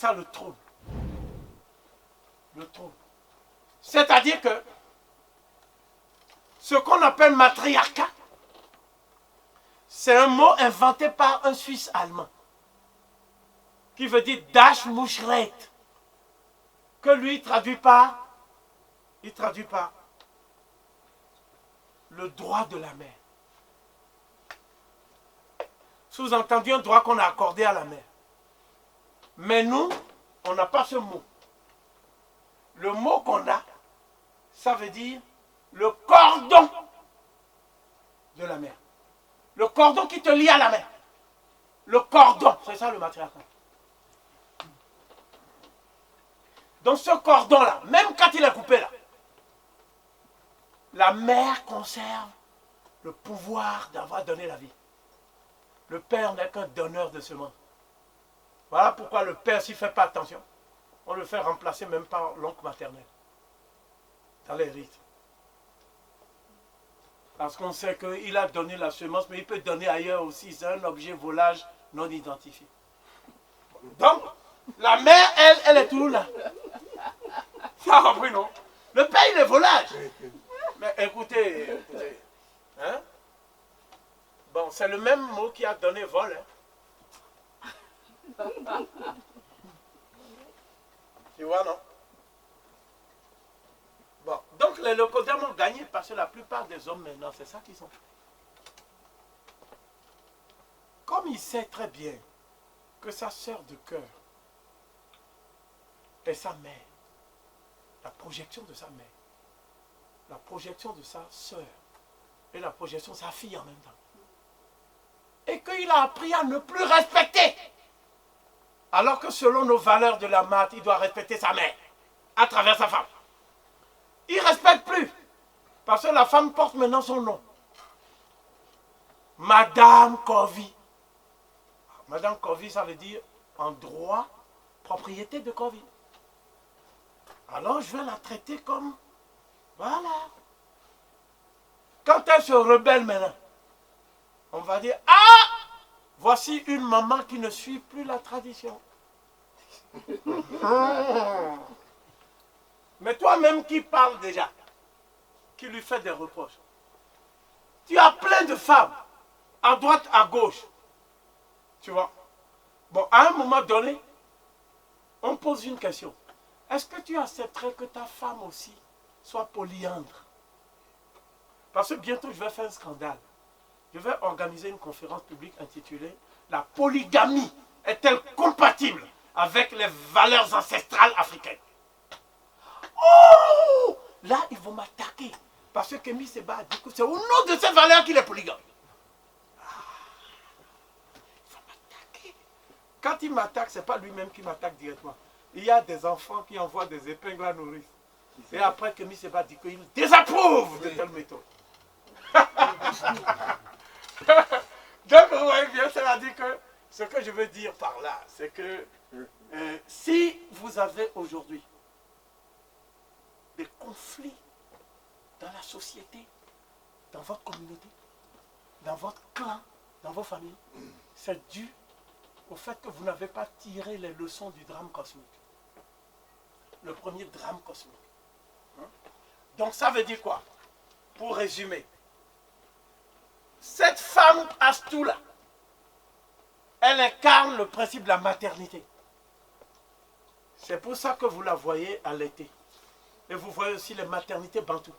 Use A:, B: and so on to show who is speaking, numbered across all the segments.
A: ça le trône. Le trône. C'est-à-dire que ce qu'on appelle matriarcat, c'est un mot inventé par un Suisse allemand qui veut dire Das Muschrecht, que lui il traduit par le droit de la mère. Sous-entendu, un droit qu'on a accordé à la mère. Mais nous, on n'a pas ce mot. Le mot qu'on a, ça veut dire le cordon de la mère. Le cordon qui te lie à la mère. Le cordon, c'est ça le matriarcat. Donc ce cordon-là, même quand il est coupé là, la mère conserve le pouvoir d'avoir donné la vie. Le père n'est qu'un donneur de semences. Voilà pourquoi le père, s'il ne fait pas attention, on le fait remplacer même par l'oncle maternel. Dans les rites. Parce qu'on sait qu'il a donné la semence, mais il peut donner ailleurs aussi. C'est un objet volage non identifié. Donc, la mère, elle est toujours là. Ça a compris, non? Le père, il est volage. Mais écoutez, hein? Bon, c'est le même mot qui a donné vol. Hein? Tu vois, non? Bon, donc les locodèmes ont gagné parce que la plupart des hommes maintenant, c'est ça qu'ils ont. Comme il sait très bien que sa sœur de cœur est sa mère, la projection de sa mère, la projection de sa sœur et la projection de sa fille en même temps. Et qu'il a appris à ne plus respecter. Alors que selon nos valeurs de la maths, il doit respecter sa mère à travers sa femme. Il ne respecte plus. Parce que la femme porte maintenant son nom. Madame Covey. Madame Covey, ça veut dire en droit, propriété de Covey. Alors je vais la traiter comme... Voilà. Quand elle se rebelle maintenant, on va dire, ah, voici une maman qui ne suit plus la tradition. Mais toi-même qui parles déjà, qui lui fait des reproches, tu as plein de femmes, à droite, à gauche. Tu vois? Bon, à un moment donné, on pose une question. Est-ce que tu accepterais que ta femme aussi soit polyandre? Parce que bientôt, je vais faire un scandale. Je vais organiser une conférence publique intitulée « La polygamie est-elle compatible avec les valeurs ancestrales africaines ?» Oh! Là, ils vont m'attaquer. Parce que Kémy Séba a dit que c'est au nom de ces valeurs qu'il est polygame. Ils vont m'attaquer. Quand il m'attaque, ce n'est pas lui-même qui m'attaque directement. Il y a des enfants qui envoient des épingles à nourrice. Et après, Kémy Séba dit qu'il désapprouve de telle méthode. Donc, vous voyez bien, cela dit que ce que je veux dire par là, c'est que si vous avez aujourd'hui des conflits dans la société, dans votre communauté, dans votre clan, dans vos familles, c'est dû au fait que vous n'avez pas tiré les leçons du drame cosmique. Le premier drame cosmique. Donc ça veut dire quoi? Pour résumer, cette femme Astou-là, elle incarne le principe de la maternité. C'est pour ça que vous la voyez allaiter. Et vous voyez aussi les maternités bantoues.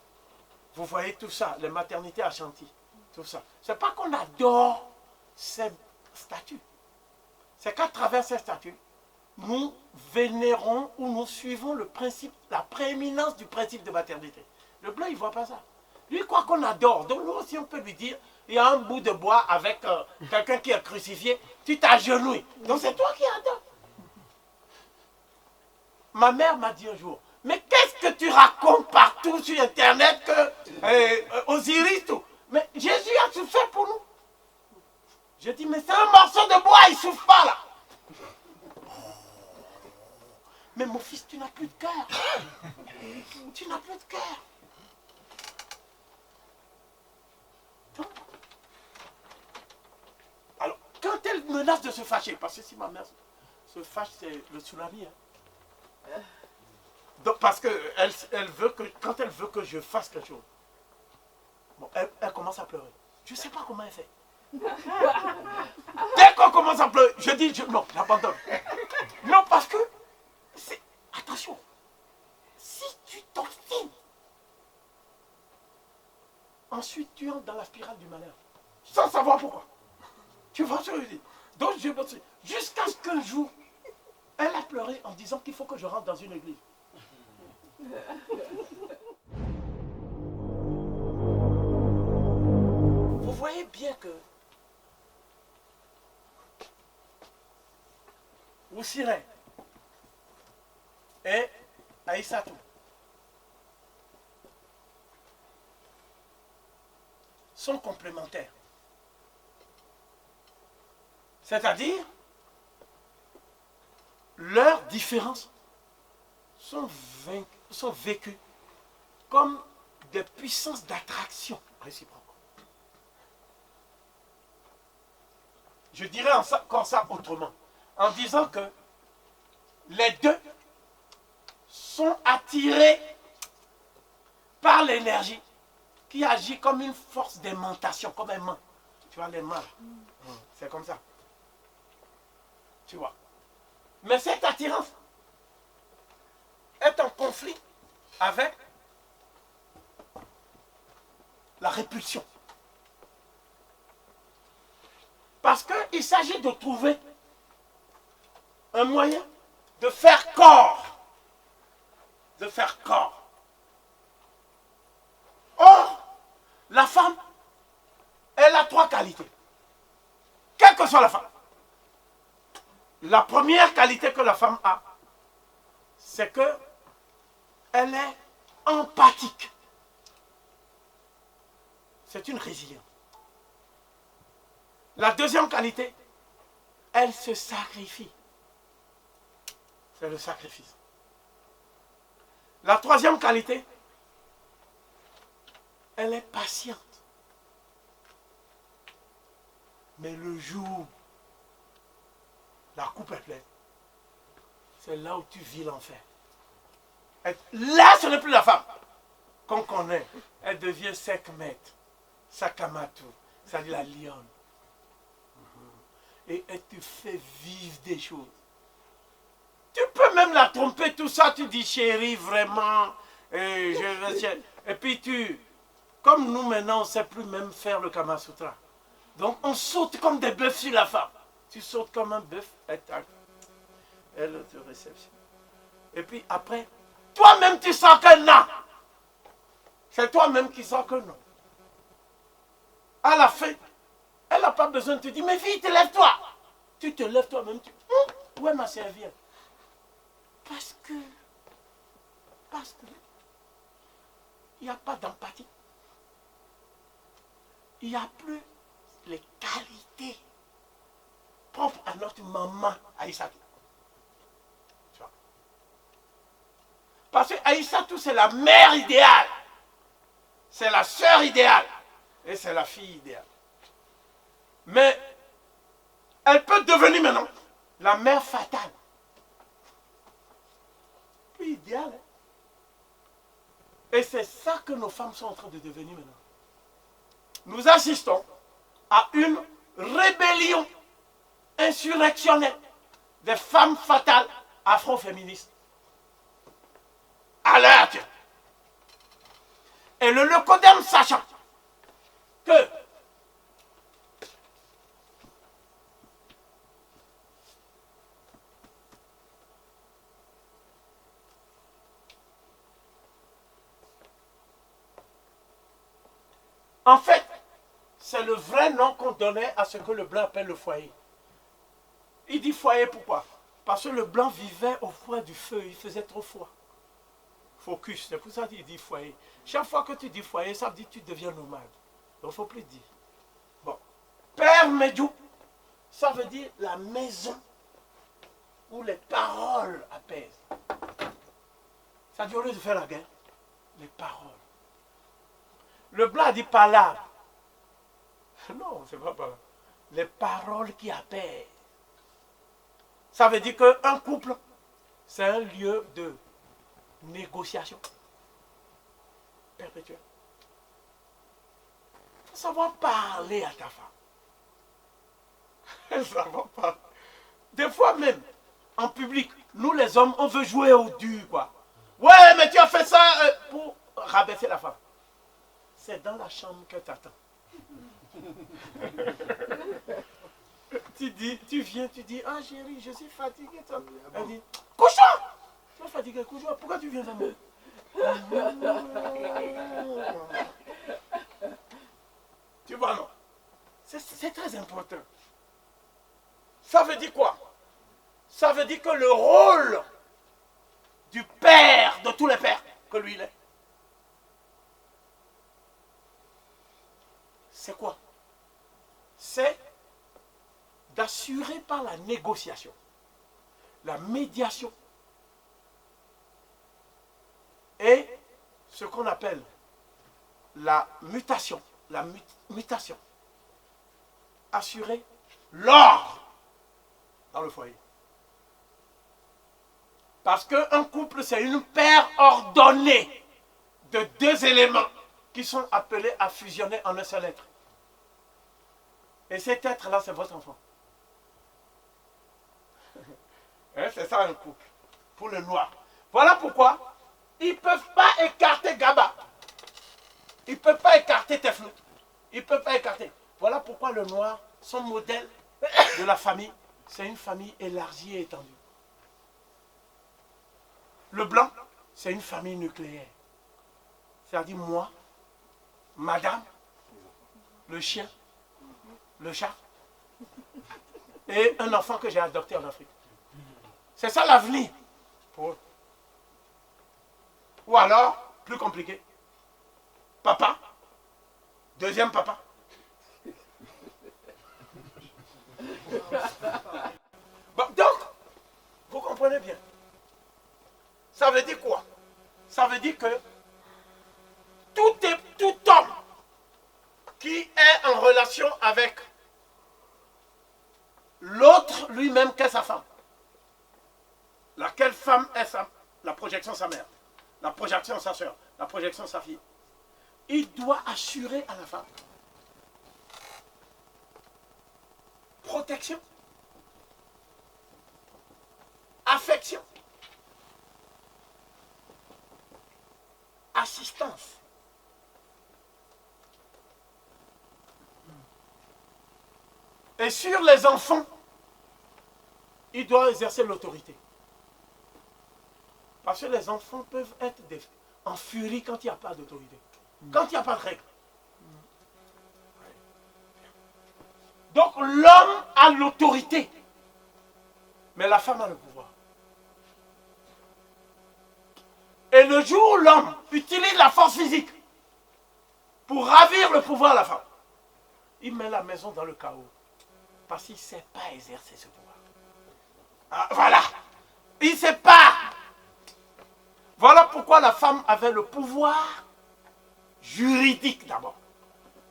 A: Vous voyez tout ça, les maternités Ashanti, tout ça. Ce n'est pas qu'on adore ces statues. C'est qu'à travers ces statues, nous vénérons ou nous suivons le principe, la prééminence du principe de maternité. Le blanc, il ne voit pas ça. Lui, il croit qu'on adore. Donc nous aussi, on peut lui dire, il y a un bout de bois avec quelqu'un qui est crucifié, tu t'agenouilles. Donc c'est toi qui adores. Ma mère m'a dit un jour, mais qu'est-ce que tu racontes partout sur Internet que Osiris, tout? Mais Jésus a souffert pour nous. Je dis, mais c'est un morceau de bois, il ne souffre pas là. Mais mon fils, tu n'as plus de cœur. Tu n'as plus de cœur. Donc, alors, quand elle menace de se fâcher, parce que si ma mère se fâche, c'est le tsunami. Hein. Donc, parce que elle veut que, quand elle veut que je fasse quelque chose, bon, elle commence à pleurer. Je ne sais pas comment elle fait. Dès qu'on commence à pleurer, je dis non, j'abandonne. Non, parce que, attention, si tu t'obstines, ensuite tu entres dans la spirale du malheur, sans savoir pourquoi. Tu vois ce que je dis? Donc je me suis, jusqu'à ce qu'un jour, elle a pleuré en disant qu'il faut que je rentre dans une église. Vous voyez bien que Oussiré et Aïssatou sont complémentaires. C'est-à-dire, leurs différences sont vécues comme des puissances d'attraction réciproque. Je dirais comme ça autrement, en disant que les deux sont attirés par l'énergie qui agit comme une force d'aimantation, comme un main. Tu vois, les mains, c'est comme ça. Tu vois. Mais cette attirance est en conflit avec la répulsion. Parce qu'il s'agit de trouver un moyen de faire corps. De faire corps. Or, la femme, elle a trois qualités. Quelle que soit la femme. La première qualité que la femme a, c'est qu'elle est empathique. C'est une résilience. La deuxième qualité, elle se sacrifie. C'est le sacrifice. La troisième qualité, elle est patiente. Mais le jour, la coupe est pleine, c'est là où tu vis l'enfer. Là, ce n'est plus la femme qu'on connaît. Elle devient Sekhmet, Sakamatu, c'est-à-dire la lionne. Et elle te fait vivre des choses. Tu peux même la tromper, tout ça, tu dis chérie, vraiment, et puis comme nous maintenant, on ne sait plus même faire le Kama Sutra. Donc on saute comme des bœufs sur la femme. Tu sautes comme un bœuf, elle te réceptionne. Et puis après, toi-même tu sens que non. C'est toi-même qui sens que non. À la fin, elle n'a pas besoin de te dire, mais vite, lève-toi. Tu te lèves toi-même, où est ma serviette? Parce que, il n'y a pas d'empathie. Il n'y a plus les qualités propres à notre maman Aïssatou. Parce que Aïssatou, c'est la mère idéale. C'est la sœur idéale. Et c'est la fille idéale. Mais elle peut devenir maintenant la mère fatale. Plus idéale. Hein? Et c'est ça que nos femmes sont en train de devenir maintenant. Nous assistons à une rébellion insurrectionnelle des femmes fatales afro-féministes. À l'heure actuelle. Et le Locodem sachant que en fait, c'est le vrai nom qu'on donnait à ce que le blanc appelle le foyer. Il dit foyer pourquoi? Parce que le blanc vivait au froid du feu, il faisait trop froid. Focus, c'est pour ça qu'il dit foyer. Chaque fois que tu dis foyer, ça veut dire que tu deviens nomade. Donc il ne faut plus dire. Bon. Père Medjou, ça veut dire la maison où les paroles apaisent. Ça dit au lieu de faire la guerre, les paroles. Le blanc dit palabre. Non, c'est pas palabre. Les paroles qui apaisent. Ça veut dire qu'un couple, c'est un lieu de négociation perpétuelle. Il faut savoir parler à ta femme. Il faut savoir parler. Des fois même, en public, nous les hommes, on veut jouer au dur, quoi. Ouais, mais tu as fait ça pour rabaisser la femme. C'est dans la chambre que t'attends. Tu viens, tu dis, ah chérie, je suis fatigué. Elle dit, couche-toi. Tu es fatigué, couche-toi. Pourquoi tu viens vers moi? Tu vois, non? C'est très important. Ça veut dire quoi? Ça veut dire que le rôle du père de tous les pères, que lui il est, c'est quoi? C'est d'assurer par la négociation, la médiation et ce qu'on appelle la mutation, mutation. Assurer l'ordre dans le foyer. Parce qu'un couple, c'est une paire ordonnée de deux éléments qui sont appelés à fusionner en un seul être. Et cet être-là, c'est votre enfant. C'est ça un couple. Pour le noir. Voilà pourquoi ils ne peuvent pas écarter Gaba. Ils ne peuvent pas écarter Teflou. Ils ne peuvent pas écarter. Voilà pourquoi le noir, son modèle de la famille, c'est une famille élargie et étendue. Le blanc, c'est une famille nucléaire. C'est-à-dire moi, madame, le chien, le chat et un enfant que j'ai adopté en Afrique. C'est ça l'avenir pour eux. Ou alors, plus compliqué, papa, deuxième papa. Bon, donc, vous comprenez bien. Ça veut dire quoi? Ça veut dire que tout homme qui est en relation avec l'autre lui-même qu'est sa femme. Laquelle femme est la projection de sa mère, la projection de sa soeur, la projection de sa fille. Il doit assurer à la femme protection, affection, assistance. Et sur les enfants, il doit exercer l'autorité. Parce que les enfants peuvent être en furie quand il n'y a pas d'autorité. Quand il n'y a pas de règle. Donc l'homme a l'autorité. Mais la femme a le pouvoir. Et le jour où l'homme utilise la force physique pour ravir le pouvoir à la femme, il met la maison dans le chaos. Parce qu'il ne sait pas exercer ce pouvoir. Ah, voilà. Il ne sait pas. Voilà pourquoi la femme avait le pouvoir juridique d'abord.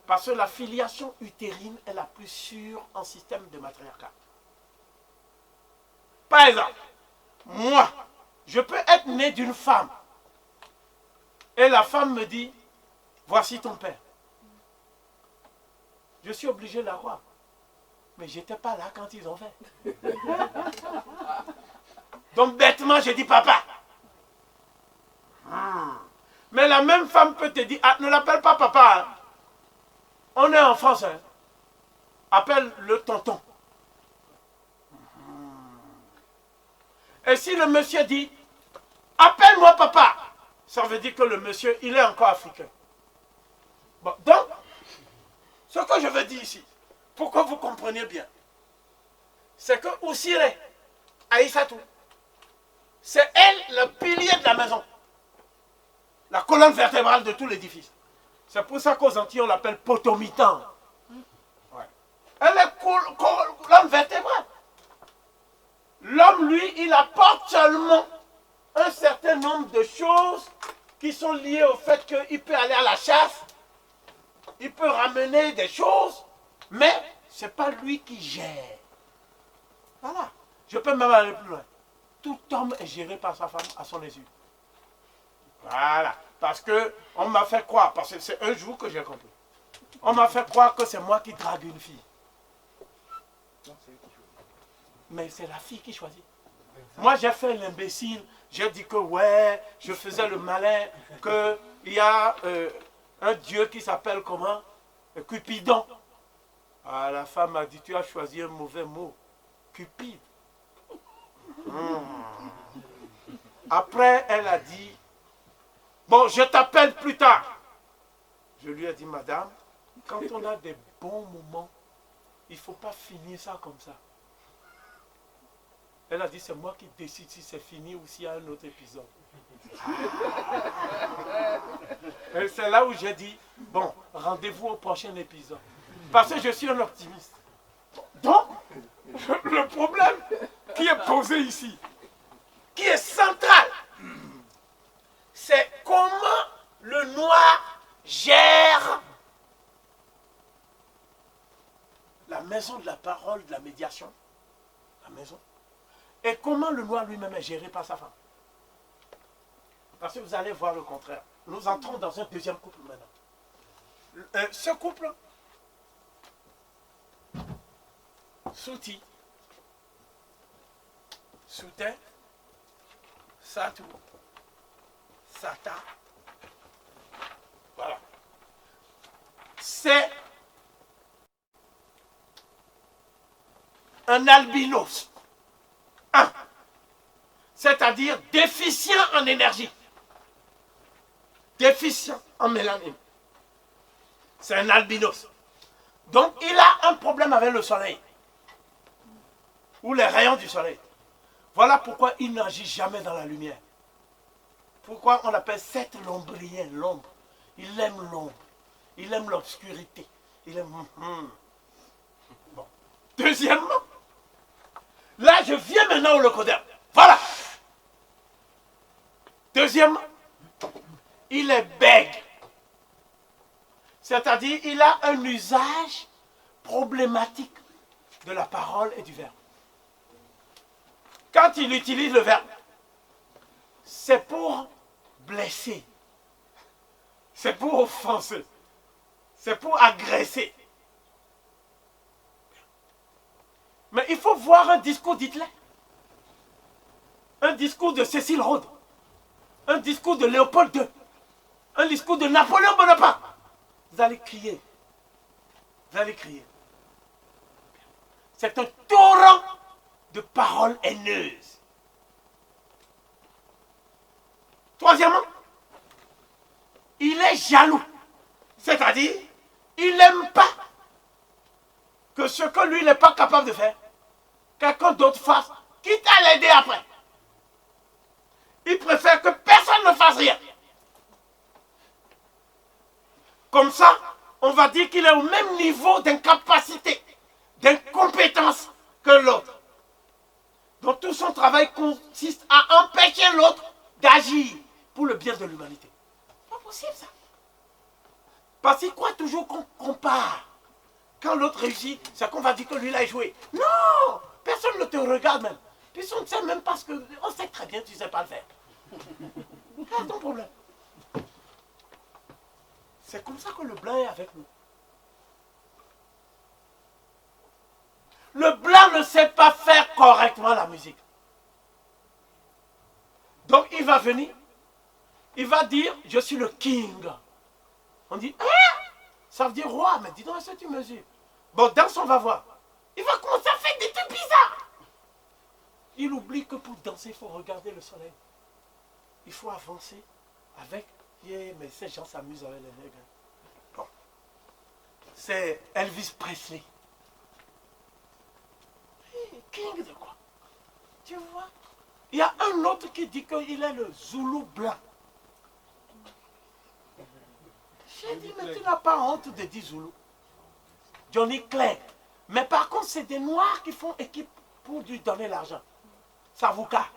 A: Parce que la filiation utérine est la plus sûre en système de matriarcat. Par exemple, moi, je peux être né d'une femme. Et la femme me dit, voici ton père. Je suis obligé de la croire. Mais je n'étais pas là quand ils ont fait. Donc bêtement, je dis papa. Mais la même femme peut te dire, ah, ne l'appelle pas papa. Hein. On est en France. Hein. Appelle le tonton. Et si le monsieur dit, appelle-moi papa, ça veut dire que le monsieur, il est encore africain. Bon, donc, ce que je veux dire ici, pour que vous compreniez bien, c'est que Oussiré, Aïssatou, c'est elle le pilier de la maison. La colonne vertébrale de tout l'édifice. C'est pour ça qu'aux Antilles, on l'appelle potomitan. Ouais. Elle est colonne vertébrale. L'homme, lui, il apporte seulement un certain nombre de choses qui sont liées au fait qu'il peut aller à la chasse, il peut ramener des choses, mais ce n'est pas lui qui gère. Voilà. Je peux même aller plus loin. Tout homme est géré par sa femme à son insu. Voilà. Parce que on m'a fait croire, parce que c'est un jour que j'ai compris. On m'a fait croire que c'est moi qui drague une fille. Mais c'est la fille qui choisit. Moi, j'ai fait l'imbécile. J'ai dit que ouais, je faisais le malin, qu'il y a un dieu qui s'appelle comment? Cupidon. Ah, la femme a dit, tu as choisi un mauvais mot. Cupide. Après, elle a dit, bon, je t'appelle plus tard. Je lui ai dit, madame, quand on a des bons moments, il ne faut pas finir ça comme ça. Elle a dit, c'est moi qui décide si c'est fini ou s'il y a un autre épisode. Et c'est là où j'ai dit, bon, rendez-vous au prochain épisode. Parce que je suis un optimiste. Donc, le problème qui est posé ici, qui est central, c'est comment le noir gère la maison de la parole, de la médiation, la maison, et comment le noir lui-même est géré par sa femme. Parce que vous allez voir le contraire. Nous entrons dans un deuxième couple maintenant. Ce couple, Souti, Soutin, Satou, Sata, voilà. C'est un albinos. Un. C'est-à-dire déficient en énergie. Déficient en mélanine. C'est un albinos. Donc il a un problème avec le soleil. Ou les rayons du soleil. Voilà pourquoi il n'agit jamais dans la lumière. Pourquoi on l'appelle cet lombrien, l'ombre. Il aime l'ombre. Il aime l'obscurité. Il aime... Bon. Deuxièmement, là je viens maintenant au locodère. Voilà. Deuxièmement, il est bègue. C'est-à-dire il a un usage problématique de la parole et du verbe. Quand il utilise le verbe, c'est pour blesser, c'est pour offenser, c'est pour agresser. Mais il faut voir un discours d'Hitler, un discours de Cécile Rhodes, un discours de Léopold II, un discours de Napoléon Bonaparte. Vous allez crier. Vous allez crier. C'est un torrent de paroles haineuses. Troisièmement, il est jaloux. C'est-à-dire, il n'aime pas que ce que lui n'est pas capable de faire, quelqu'un d'autre fasse, quitte à l'aider après. Il préfère que personne ne fasse rien. Comme ça, on va dire qu'il est au même niveau d'incapacité, d'incompétence que l'autre. Donc tout son travail consiste à empêcher l'autre d'agir pour le bien de l'humanité. C'est pas possible ça. Parce qu'il croit toujours qu'on compare. Quand l'autre réussit, c'est qu'on va dire que lui l'a échoué. Non! Personne ne te regarde même. Puis on ne sait même pas ce que... On sait très bien que tu ne sais pas le faire. Quel est ton problème? C'est comme ça que le blanc est avec nous. Le blanc ne sait pas faire correctement la musique. Donc il va venir, il va dire, je suis le king. On dit, hein? Ça veut dire roi, mais dis donc, est-ce que tu mesures? Bon, danse, on va voir. Il va commencer à faire des trucs bizarres. Il oublie que pour danser, il faut regarder le soleil. Il faut avancer avec, yeah, mais ces gens s'amusent avec les nègres. Bon. C'est Elvis Presley. King de quoi? Tu vois? Il y a un autre qui dit qu'il est le Zoulou blanc. J'ai dit, mais tu n'as pas honte de dire Zoulou. Johnny Clegg. Mais par contre, c'est des Noirs qui font équipe pour lui donner l'argent. Savuka.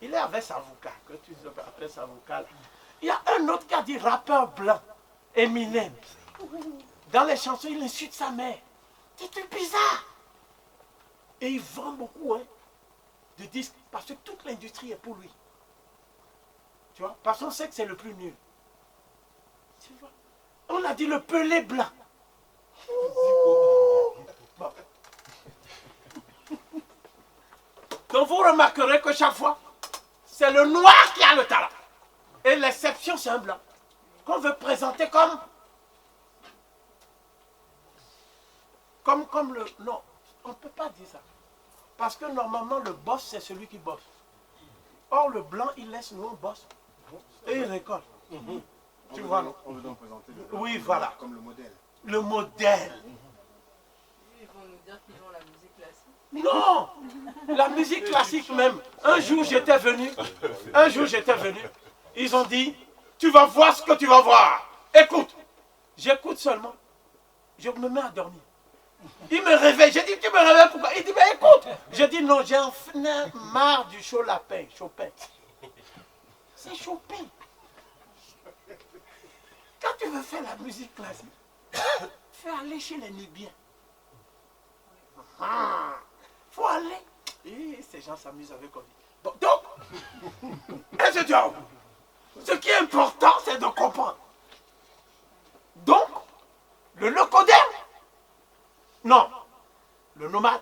A: Il est avec Savuka, que tu appelles Savuka. Il y a un autre qui a dit rappeur blanc, Eminem. Dans les chansons, il insulte sa mère. C'est bizarre. Et il vend beaucoup, hein. de disques parce que toute l'industrie est pour lui. Tu vois, parce qu'on sait que c'est le plus nul. Tu vois, on a dit le pelé blanc. Bon. Donc vous remarquerez que chaque fois, c'est le noir qui a le talent. Et l'exception, c'est un blanc. Qu'on veut présenter comme le... Non, on ne peut pas dire ça. Parce que normalement, le boss, c'est celui qui bosse. Or, le blanc, il laisse nous, on bosse. Et il récolte. Tu vois, non?
B: On veut donc présenter le
A: Oui, voilà.
B: comme le modèle.
A: Le modèle.
C: Ils vont nous dire qu'ils ont la musique classique.
A: Non, la musique classique même. Un jour j'étais venu, ils ont dit, tu vas voir ce que tu vas voir. Écoute, j'écoute seulement. Je me mets à dormir. Il me réveille, j'ai dit, tu me réveilles pourquoi? Il dit, mais écoute. J'ai dit, non, j'ai marre du Chopin. C'est Chopin. Quand tu veux faire la musique classique, fais aller chez les Nubiens. Faut aller. Et ces gens s'amusent avec Covid. Bon, donc, ce qui est important, c'est de comprendre. Donc, le locodème, non, le nomade,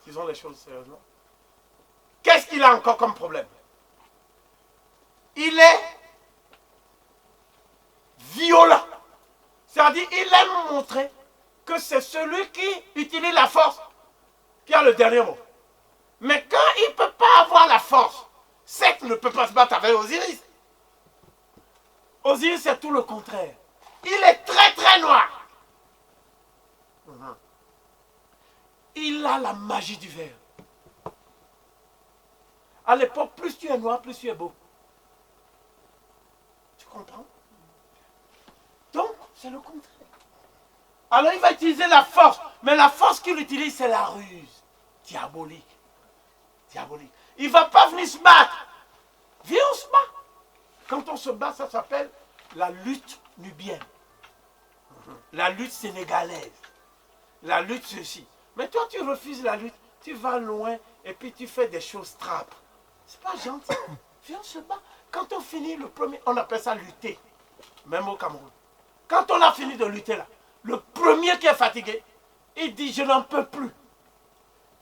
A: disons les choses sérieusement, qu'est-ce qu'il a encore comme problème? Il est violent. C'est-à-dire, il aime montrer que c'est celui qui utilise la force qui a le dernier mot. Mais quand il ne peut pas avoir la force, Seth ne peut pas se battre avec Osiris. Osiris, c'est tout le contraire. Il est très très noir. Il a la magie du verre. À l'époque, plus tu es noir, plus tu es beau. Tu comprends? Donc, c'est le contraire. Alors il va utiliser la force. Mais la force qu'il utilise, c'est la ruse. Diabolique. Il ne va pas venir se battre. Viens, on se bat. Quand on se bat, ça s'appelle la lutte nubienne. La lutte sénégalaise. La lutte ceci. Mais toi, tu refuses la lutte. Tu vas loin et puis tu fais des choses trappes. C'est pas gentil. Viens, on se bat. Quand on finit le premier, on appelle ça lutter. Même au Cameroun. Quand on a fini de lutter là, le premier qui est fatigué, il dit, je n'en peux plus.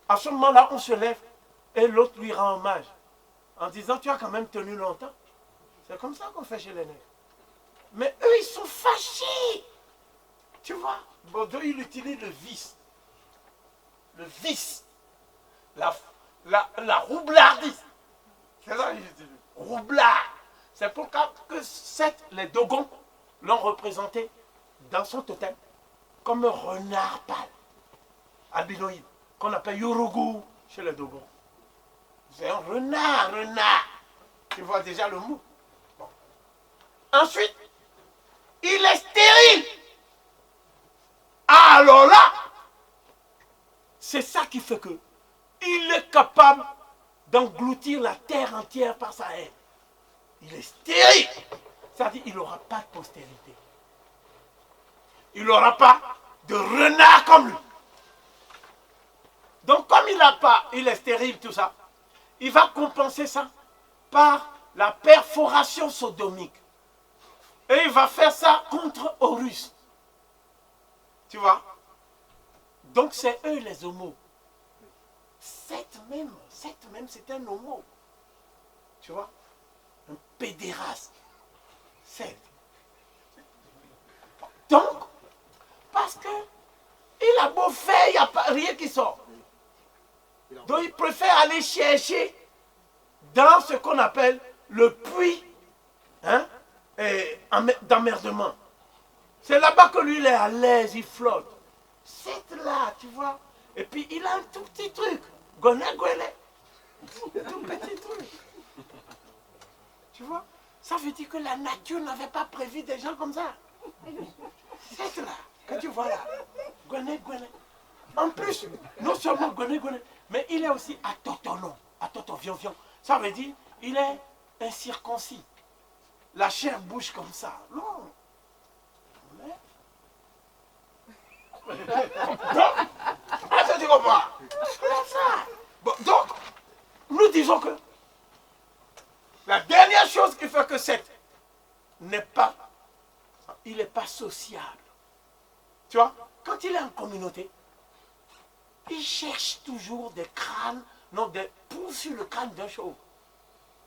A: À ce moment-là, on se lève et l'autre lui rend hommage. En disant, tu as quand même tenu longtemps. C'est comme ça qu'on fait chez les nègres. Mais eux, ils sont fâchés. Tu vois, Bordeaux, il utilise le vice. Le vice. La roublardise. C'est ça qu'il utilise. Roublard. C'est pourquoi que les Dogons l'ont représenté dans son totem comme un renard pâle, albinoïde, qu'on appelle Yorugu chez les Dogons. C'est un renard. Tu vois déjà le mot. Bon. Ensuite, il est stérile. Alors là, c'est ça qui fait que il est capable d'engloutir la terre entière par sa haine. Il est stérile. C'est-à-dire qu'il n'aura pas de postérité. Il n'aura pas de renard comme lui. Donc comme il est stérile, tout ça, il va compenser ça par la perforation sodomique. Et il va faire ça contre Horus. Tu vois? Donc c'est eux les homos. Seth même, c'est un homo. Tu vois? Un pédéraste. Seth. Donc, parce que il a beau faire, il n'y a pas, rien qui sort. Donc il préfère aller chercher dans ce qu'on appelle le puits d'emmerdement. C'est là-bas que lui il est à l'aise, il flotte. C'est là, tu vois. Et puis il a un tout petit truc. Goné. Tout petit truc. Tu vois. Ça veut dire que la nature n'avait pas prévu des gens comme ça. C'est là, que tu vois là. Goné. En plus, non seulement Goné, mais il est aussi atotonon. Vion. Ça veut dire, il est incirconcis. La chair bouge comme ça. Non. Donc, est-ce que tu comprends? Comme ça. nous disons que la dernière chose qui fait que Seth n'est pas, il n'est pas sociable. Tu vois, quand il est en communauté, il cherche toujours des crânes, non, des poux sur le crâne d'un chauve.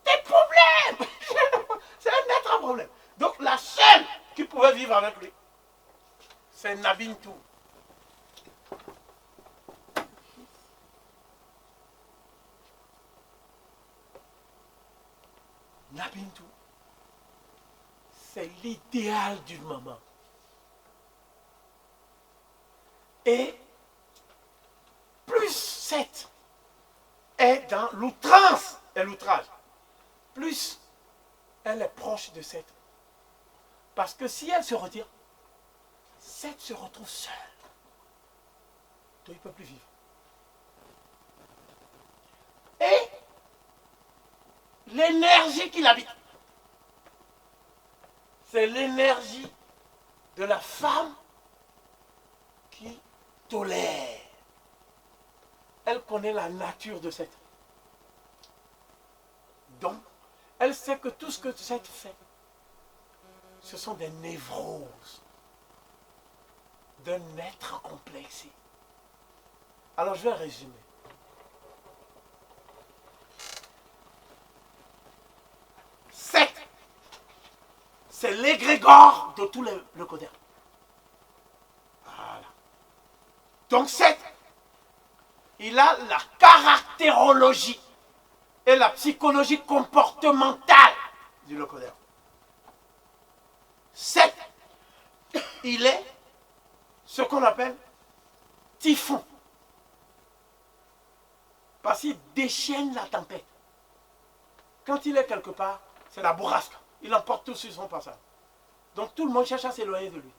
A: Des problèmes. C'est un être à problème. Donc la seule qui pouvait vivre avec lui, c'est Nabintou. Nabintou, c'est l'idéal d'une maman. Et plus Seth est dans l'outrance et l'outrage, plus elle est proche de Seth. Parce que si elle se retire, Seth se retrouve seul. Donc il ne peut plus vivre. Et l'énergie qui l'habite, c'est l'énergie de la femme qui tolère. Elle connaît la nature de Seth. Donc, elle sait que tout ce que Seth fait, ce sont des névroses d'un être complexé. Alors, je vais résumer. Seth, c'est l'égrégore de tous les leucodères. Voilà. Donc, Seth, il a la caractérologie et la psychologie comportementale du leucodère. Seth, il est ce qu'on appelle typhon. Parce qu'il déchaîne la tempête. Quand il est quelque part, c'est la bourrasque. Il emporte tout sur son passage. Donc tout le monde cherche à s'éloigner de lui.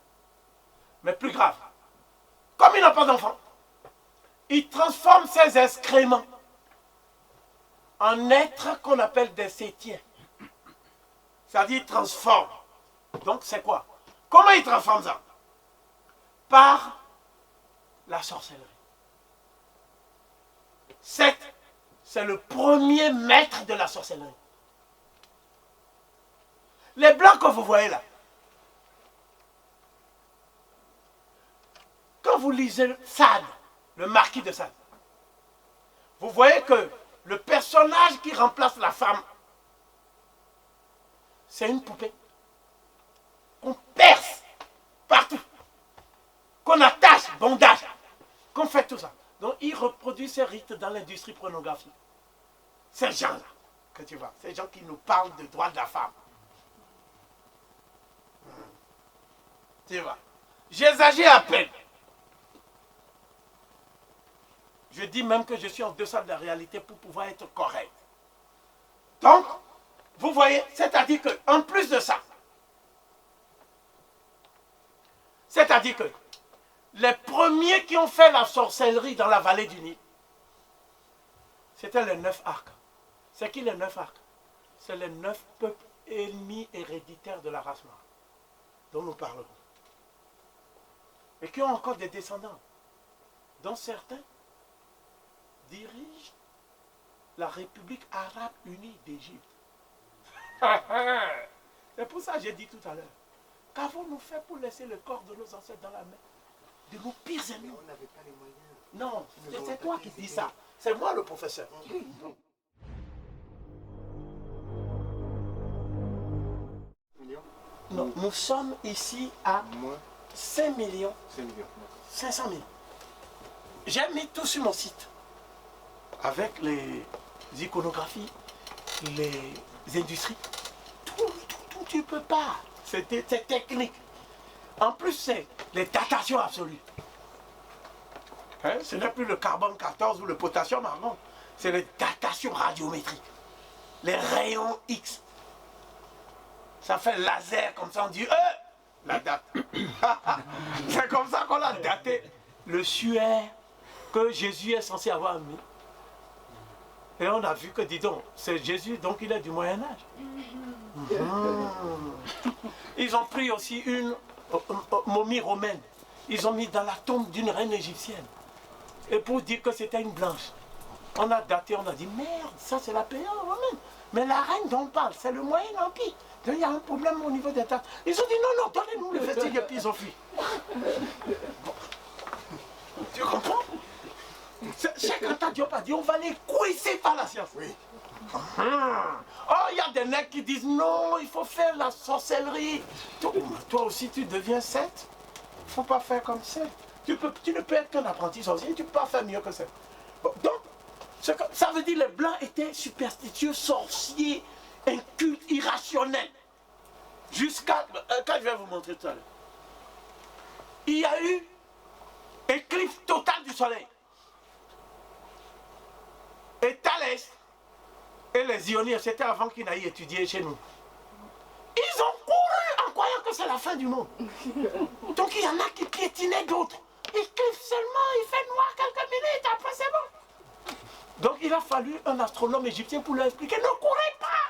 A: Mais plus grave, comme il n'a pas d'enfant, il transforme ses excréments en êtres qu'on appelle des sétiens. C'est-à-dire il transforme. Donc c'est quoi? Comment il transforme ça? Par la sorcellerie. Seth, c'est le premier maître de la sorcellerie. Les blancs que vous voyez là, quand vous lisez Sade, le marquis de Sade, vous voyez que le personnage qui remplace la femme, c'est une poupée qu'on perce partout, qu'on attache, bondage, qu'on fait tout ça. Donc il reproduit ces rites dans l'industrie pornographique. Ces gens-là, que tu vois, ces gens qui nous parlent de droits de la femme. Tu vois, j'exagère à peine. Je dis même que je suis en deçà de la réalité pour pouvoir être correct. Donc, vous voyez, c'est-à-dire qu'en plus de ça, c'est-à-dire que les premiers qui ont fait la sorcellerie dans la vallée du Nil, c'était les 9 arcs. C'est qui les 9 arcs? C'est les 9 peuples ennemis héréditaires de la race noire, dont nous parlerons. Et qui ont encore des descendants, dont certains dirigent la République arabe unie d'Égypte. C'est pour ça que j'ai dit tout à l'heure, qu'avons-nous fait pour laisser le corps de nos ancêtres dans la main de nos pires ennemis?
B: On n'avait pas les moyens.
A: Non, c'est toi qui dis ça. C'est moi le professeur. Non, nous sommes ici à
B: Moins
A: 5 millions
B: 5 millions.
A: 500 000. J'ai mis tout sur mon site. Avec les iconographies, les industries. Tout, tu ne peux pas. C'est technique. En plus, c'est les datations absolues. Hein? Ce n'est plus le carbone 14 ou le potassium argon. C'est les datations radiométriques. Les rayons X. Ça fait laser comme ça, on dit la date. C'est comme ça qu'on a daté le suaire que Jésus est censé avoir mis. Et on a vu que, dis donc, c'est Jésus, donc il est du Moyen-Âge. Ils ont pris aussi une momie romaine. Ils ont mis dans la tombe d'une reine égyptienne. Et pour dire que c'était une blanche. On a daté, on a dit, merde, ça c'est la période romaine. Mais la reine dont on parle, c'est le Moyen Empire. Donc il y a un problème au niveau des dates. Ils ont dit, non, non, donnez-nous les vestiges et puis ils ont fui. Bon. Tu comprends? Cheikh Anta Diop a dit, on va les coincer par la science. Oui. Oh, il y a des mecs qui disent, non, il faut faire la sorcellerie. Toi aussi, tu deviens sainte. Il ne faut pas faire comme ça. Tu ne peux être qu'un apprenti sorcier, tu ne peux pas faire mieux que ça. Bon, donc, ça veut dire que les Blancs étaient superstitieux, sorciers, incultes, irrationnels. Jusqu'à... quand je vais vous montrer tout à l'heure. Il y a eu éclipse totale du soleil. Et Thalès et les Ioniens, c'était avant qu'ils n'aillent étudier chez nous. Ils ont couru en croyant que c'est la fin du monde. Donc il y en a qui piétinaient d'autres. Éclipse seulement, il fait noir quelques minutes, après c'est bon. Donc il a fallu un astronome égyptien pour leur expliquer, ne courez pas.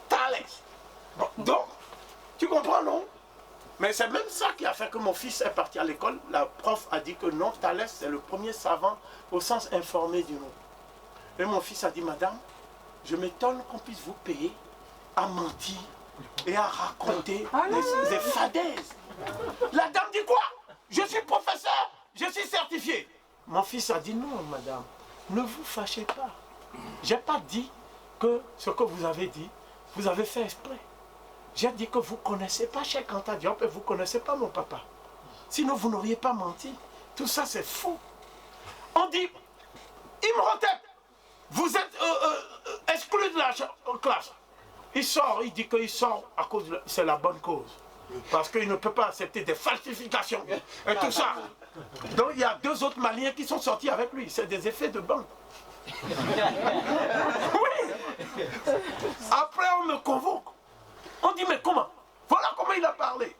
A: Thalès. Bon, donc, tu comprends, non? Mais c'est même ça qui a fait que mon fils est parti à l'école. La prof a dit que non, Thalès c'est le premier savant au sens informé du nom. Et mon fils a dit, madame, je m'étonne qu'on puisse vous payer à mentir et à raconter des fadaises. La dame dit quoi? Je suis professeur, je suis certifié. Mon fils a dit, non, madame, ne vous fâchez pas. Je n'ai pas dit que ce que vous avez dit, vous avez fait exprès. J'ai dit que vous ne connaissez pas Cheikh Anta Diop et vous ne connaissez pas mon papa. Sinon, vous n'auriez pas menti. Tout ça, c'est faux. On dit, Imhotep, vous êtes exclu de la classe. Il sort, il dit qu'il sort à cause de... C'est la bonne cause. Parce qu'il ne peut pas accepter des falsifications et tout ça. Donc il y a 2 autres Maliens qui sont sortis avec lui. C'est des effets de banque. Oui. Après on me convoque. On dit mais comment? Voilà comment il a parlé.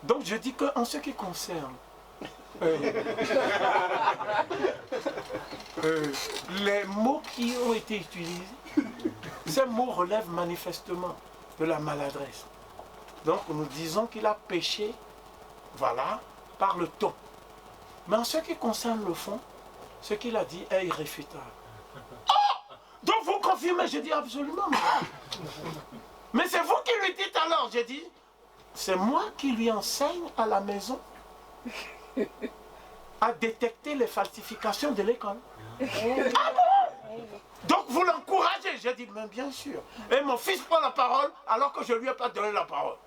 A: Donc je dis qu'en ce qui concerne les mots qui ont été utilisés, ces mots relèvent manifestement de la maladresse. Donc nous disons qu'il a péché, voilà, par le ton. Mais en ce qui concerne le fond, ce qu'il a dit est irréfutable. Oh! Donc vous confirmez? J'ai dit absolument. Mais c'est vous qui lui dites alors? J'ai dit, c'est moi qui lui enseigne à la maison à détecter les falsifications de l'école. Ah bon? Donc vous l'encouragez? J'ai dit, mais bien sûr. Et mon fils prend la parole alors que je ne lui ai pas donné la parole.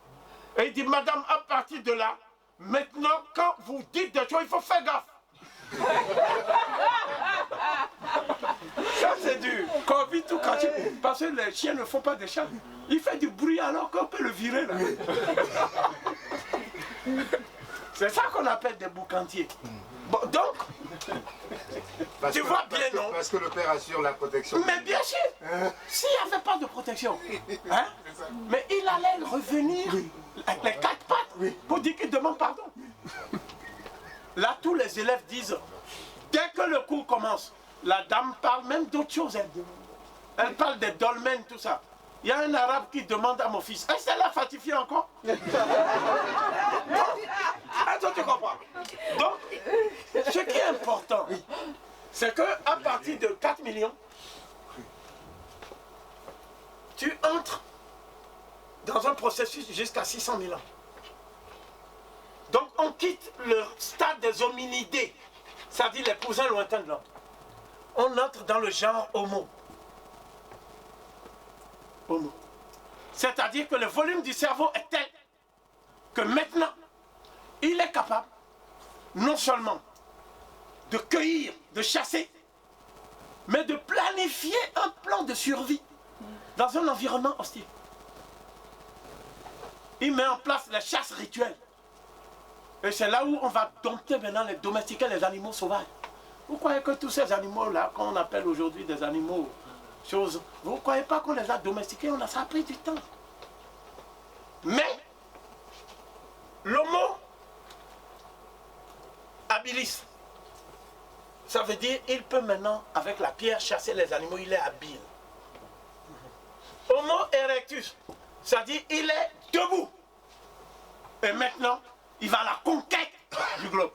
A: Et il dit, madame, à partir de là, maintenant, quand vous dites des choses, il faut faire gaffe. Ça, c'est du Covid tout quartier. Parce que les chiens ne font pas de chats. Il fait du bruit alors qu'on peut le virer là. C'est ça qu'on appelle des boucantiers. Bon, donc, tu vois bien, non?
B: Parce que le père assure la protection.
A: Mais bien sûr, s'il n'y avait pas de protection, hein, mais il allait revenir avec les 4 pattes pour dire qu'il demande pardon. Là, tous les élèves disent, dès que le cours commence, la dame parle même d'autres choses. Elle parle des dolmens, tout ça. Il y a un arabe qui demande à mon fils, est-ce qu'elle a falsifié encore? Attends, tu comprends? Donc, ce qui est important, c'est qu'à partir de 4 millions, tu entres dans un processus jusqu'à 600 000 ans. Donc on quitte le stade des hominidés, c'est-à-dire les cousins lointains de l'homme. On entre dans le genre Homo. Homo. C'est-à-dire que le volume du cerveau est tel que maintenant, il est capable non seulement de cueillir, de chasser, mais de planifier un plan de survie dans un environnement hostile. Il met en place la chasse rituelle. Et c'est là où on va dompter maintenant les domestiquer les animaux sauvages. Vous croyez que tous ces animaux-là, qu'on appelle aujourd'hui des animaux, choses, vous ne croyez pas qu'on les a domestiqués? Ça a pris du temps. Mais, l'homo habilis, ça veut dire il peut maintenant, avec la pierre, chasser les animaux, il est habile. Homo erectus, ça dit il est debout. Et maintenant, il va à la conquête du globe.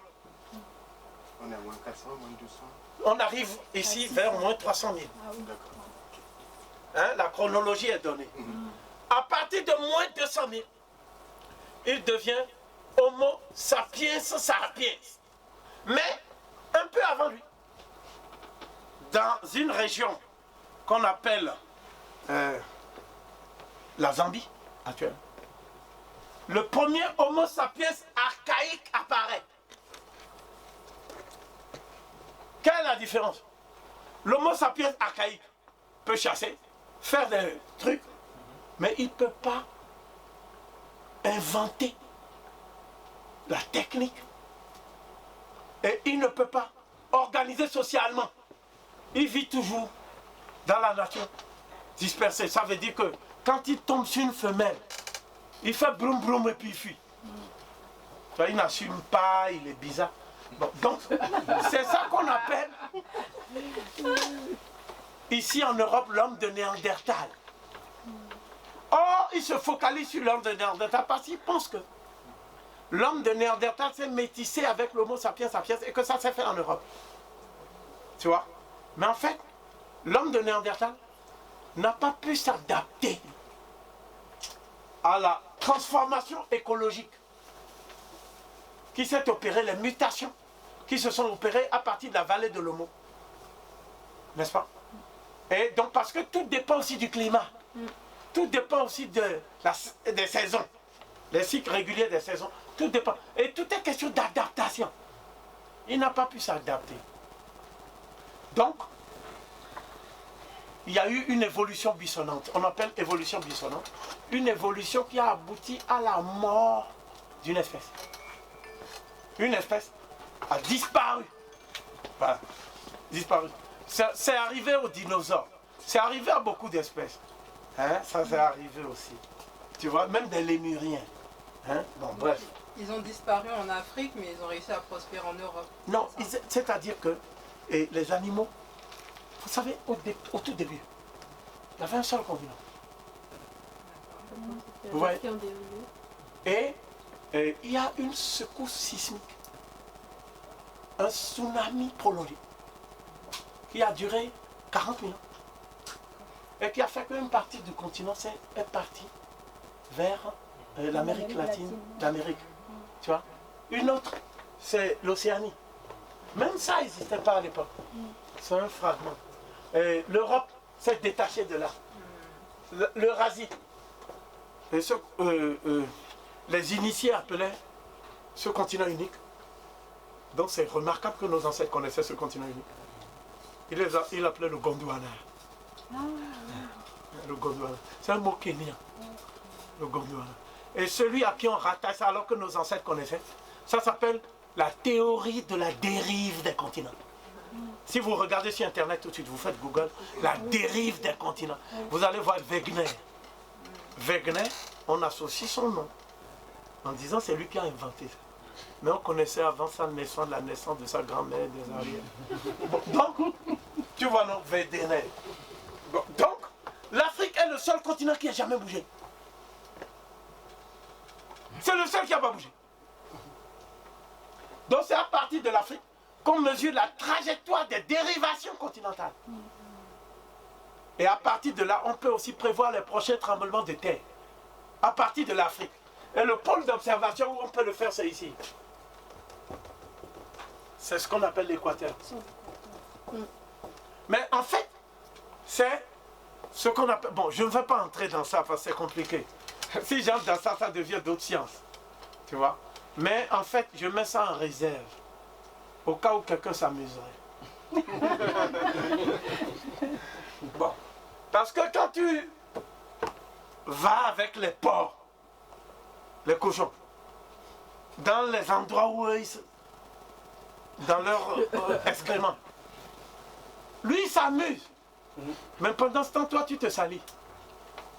B: On est à moins 400, moins 200.
A: On arrive ici vers moins 300 000. Hein, la chronologie est donnée. À partir de moins 200 000, il devient Homo sapiens sapiens. Mais un peu avant lui, dans une région qu'on appelle la Zambie actuelle, le premier Homo sapiens archaïque apparaît. Quelle est la différence? L'Homo sapiens archaïque peut chasser, faire des trucs, mais il ne peut pas inventer la technique. Et il ne peut pas organiser socialement. Il vit toujours dans la nature, dispersé. Ça veut dire que quand il tombe sur une femelle, il fait broum broum et puis il fuit. Il n'assume pas, il est bizarre. Bon, donc, c'est ça qu'on appelle, ici en Europe, l'homme de Néandertal. Or, il se focalise sur l'homme de Néandertal parce qu'il pense que l'homme de Néandertal s'est métissé avec l'Homo sapiens sapiens et que ça s'est fait en Europe. Tu vois? Mais en fait, l'homme de Néandertal n'a pas pu s'adapter à la transformation écologique qui s'est opérée, les mutations qui se sont opérées à partir de la vallée de l'Homo. N'est-ce pas? Et donc parce que tout dépend aussi du climat. Tout dépend aussi des saisons. Les cycles réguliers des saisons. Tout dépend. Et tout est question d'adaptation. Il n'a pas pu s'adapter. Donc, il y a eu une évolution buissonnante. On appelle évolution buissonnante. Une évolution qui a abouti à la mort d'une espèce. Une espèce a disparu. Voilà. Disparu. C'est arrivé aux dinosaures. C'est arrivé à beaucoup d'espèces. Hein? Ça c'est arrivé aussi. Tu vois, même des lémuriens. Hein? Bon, bref.
C: Ils ont disparu en Afrique, mais ils ont réussi à prospérer en Europe.
A: Non, c'est-à-dire que les animaux, vous savez, au tout début, il y avait un seul continent. Vous voyez? Et il y a une secousse sismique, un tsunami prolongé, qui a duré 40 000 ans. Et qui a fait qu'une partie du continent est partie vers l'Amérique latine, l'Amérique. Tu vois? Une autre, c'est l'Océanie. Même ça n'existait pas à l'époque. C'est un fragment. L'Europe s'est détachée de là. L'Eurasie. Les initiés appelaient ce continent unique. Donc c'est remarquable que nos ancêtres connaissaient ce continent unique. Il l'appelait le Gondwana. Le Gondwana. C'est un mot kenyan. Le Gondwana. Et celui à qui on rattache ça alors que nos ancêtres connaissaient, ça s'appelle la théorie de la dérive des continents. Si vous regardez sur internet tout de suite, vous faites Google, la dérive des continents, vous allez voir Wegener. Wegener, on associe son nom en disant c'est lui qui a inventé ça. Mais on connaissait avant sa naissance, la naissance de sa grand-mère, des arrières. Bon, donc, tu vois non, Wegener. Bon, donc, l'Afrique est le seul continent qui n'a jamais bougé. C'est le seul qui n'a pas bougé. Donc c'est à partir de l'Afrique qu'on mesure la trajectoire des dérivations continentales. Et à partir de là, on peut aussi prévoir les prochains tremblements de terre. À partir de l'Afrique. Et le pôle d'observation où on peut le faire, c'est ici. C'est ce qu'on appelle l'équateur. Mais en fait, c'est ce qu'on appelle... Bon, je ne vais pas entrer dans ça parce que c'est compliqué. Si j'entre dans ça, ça devient d'autres sciences. Tu vois? Mais en fait, je mets ça en réserve. Au cas où quelqu'un s'amuserait. Bon. Parce que quand tu vas avec les porcs, les cochons, dans les endroits où ils se... dans leur excrément, lui il s'amuse. Mais pendant ce temps, toi tu te salis.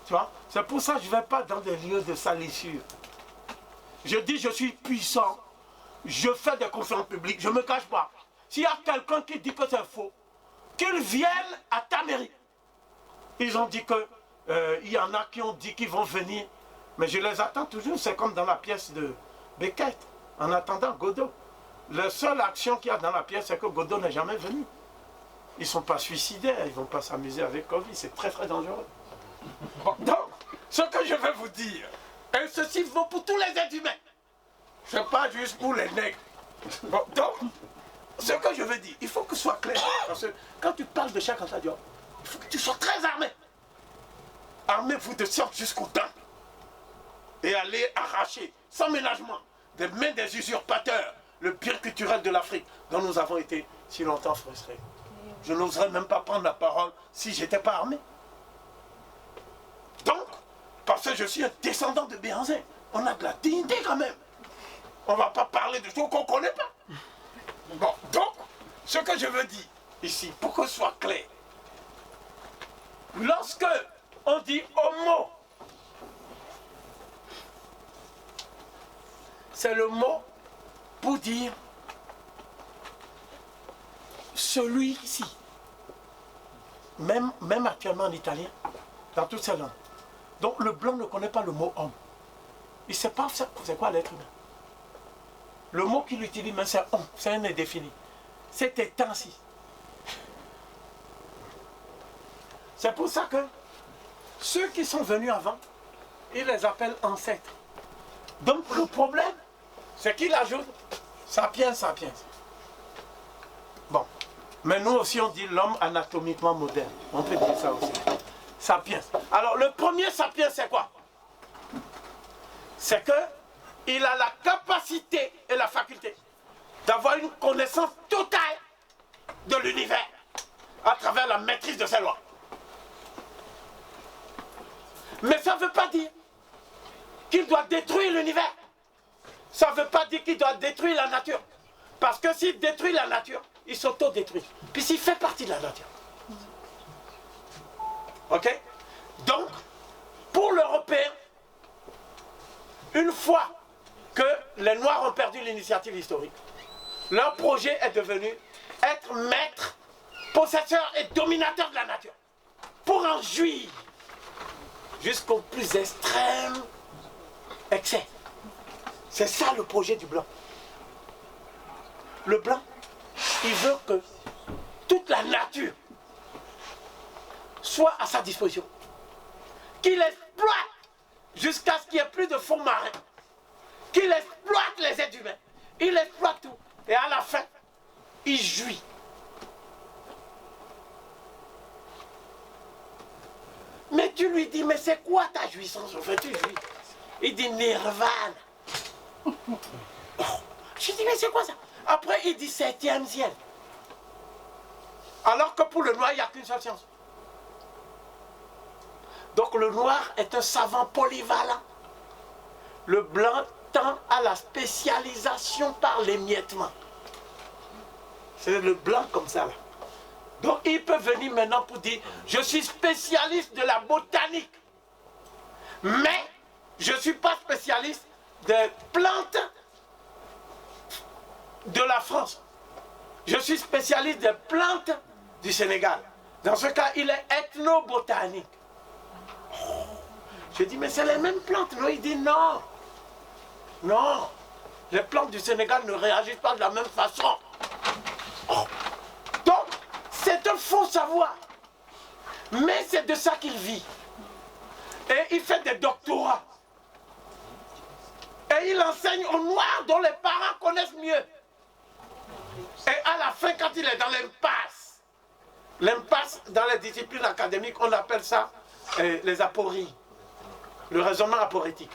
A: Tu vois? C'est pour ça que je ne vais pas dans des lieux de salissure. Je dis je suis puissant. Je fais des conférences publiques, je ne me cache pas. S'il y a quelqu'un qui dit que c'est faux, qu'il vienne à ta mairie. Ils ont dit que il y en a qui ont dit qu'ils vont venir. Mais je les attends toujours, c'est comme dans la pièce de Beckett. En attendant Godot. La seule action qu'il y a dans la pièce, c'est que Godot n'est jamais venu. Ils ne sont pas suicidaires, ils ne vont pas s'amuser avec Covid, c'est très très dangereux. Bon, donc, ce que je vais vous dire, et ceci vaut pour tous les êtres humains, c'est pas juste pour les nègres. Bon, donc, ce que je veux dire, il faut que ce soit clair, parce que quand tu parles de Cheikh Anta Diop, il faut que tu sois très armé. Armez-vous de sorte jusqu'au dents et allez arracher, sans ménagement, des mains des usurpateurs, le pire culturel de l'Afrique, dont nous avons été si longtemps frustrés. Je n'oserais même pas prendre la parole si je n'étais pas armé. Donc, parce que je suis un descendant de Béhanzin, on a de la dignité quand même. On ne va pas parler de choses qu'on ne connaît pas. Bon, donc, ce que je veux dire ici, pour que ce soit clair, lorsque on dit homo, c'est le mot pour dire celui-ci. Même actuellement en italien, dans toutes ces langues. Donc le blanc ne connaît pas le mot homme. Il ne sait pas c'est quoi l'être humain. Le mot qu'il utilise, mais c'est homme, c'est un indéfini. C'est étant-ci. C'est pour ça que ceux qui sont venus avant, ils les appellent ancêtres. Donc le problème, c'est qu'il ajoute sapiens, sapiens. Bon, mais nous aussi on dit l'homme anatomiquement moderne. On peut dire ça aussi. Sapiens. Alors le premier sapiens c'est quoi? C'est que il a la capacité et la faculté d'avoir une connaissance totale de l'univers à travers la maîtrise de ses lois. Mais ça ne veut pas dire qu'il doit détruire l'univers. Ça ne veut pas dire qu'il doit détruire la nature. Parce que s'il détruit la nature, il s'auto-détruit. Puisqu'il fait partie de la nature. Ok? Donc, pour l'Européen, une fois que les Noirs ont perdu l'initiative historique, leur projet est devenu être maître, possesseur et dominateur de la nature. Pour en jouir jusqu'au plus extrême excès. C'est ça le projet du blanc. Le blanc, il veut que toute la nature soit à sa disposition. Qu'il exploite jusqu'à ce qu'il n'y ait plus de fonds marins. Qu'il exploite les êtres humains. Il exploite tout. Et à la fin, il jouit. Mais tu lui dis, mais c'est quoi ta jouissance? En fait, tu jouis. Il dit nirvana. Oh. Je dis, mais c'est quoi ça? Après, il dit 7e ciel. Alors que pour le noir, il n'y a qu'une seule science. Donc le noir est un savant polyvalent. Le blanc tend à la spécialisation par l'émiettement. C'est le blanc comme ça là. Donc il peut venir maintenant pour dire, je suis spécialiste de la botanique. Mais je ne suis pas spécialiste des plantes de la France. Je suis spécialiste des plantes du Sénégal. Dans ce cas, il est ethnobotanique. Je dis, mais c'est les mêmes plantes. Non, il dit non. Non. Les plantes du Sénégal ne réagissent pas de la même façon. Donc, c'est un faux savoir. Mais c'est de ça qu'il vit. Et il fait des doctorats. Et il enseigne aux Noirs dont les parents connaissent mieux. Et à la fin, quand il est dans l'impasse dans les disciplines académiques, on appelle ça les apories, le raisonnement aporétique.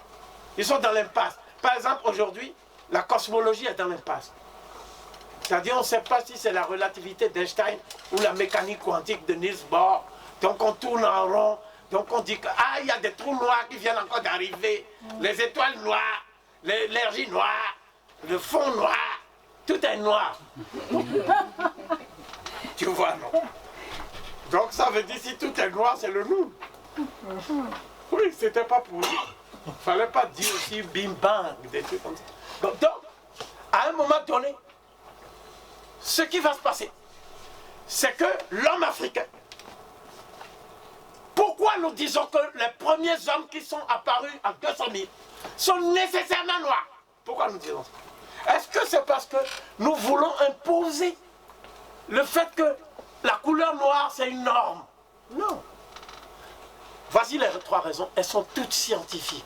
A: Ils sont dans l'impasse. Par exemple, aujourd'hui, la cosmologie est dans l'impasse. C'est-à-dire, on ne sait pas si c'est la relativité d'Einstein ou la mécanique quantique de Niels Bohr. Donc, on tourne en rond. Donc, on dit que, ah, il y a des trous noirs qui viennent encore d'arriver. Les étoiles noires, l'énergie noire, le fond noir. Tout est noir. Tu vois, non? Donc ça veut dire si tout est noir, c'est le nous. Oui, c'était pas pour nous. Il ne fallait pas dire aussi bim bang, des trucs comme ça. Donc, à un moment donné, ce qui va se passer, c'est que l'homme africain, pourquoi nous disons que les premiers hommes qui sont apparus en 200 000 sont nécessairement noirs? Pourquoi nous disons ça? Est-ce que c'est parce que nous voulons imposer le fait que la couleur noire, c'est une norme. Non. Voici les 3 raisons. Elles sont toutes scientifiques.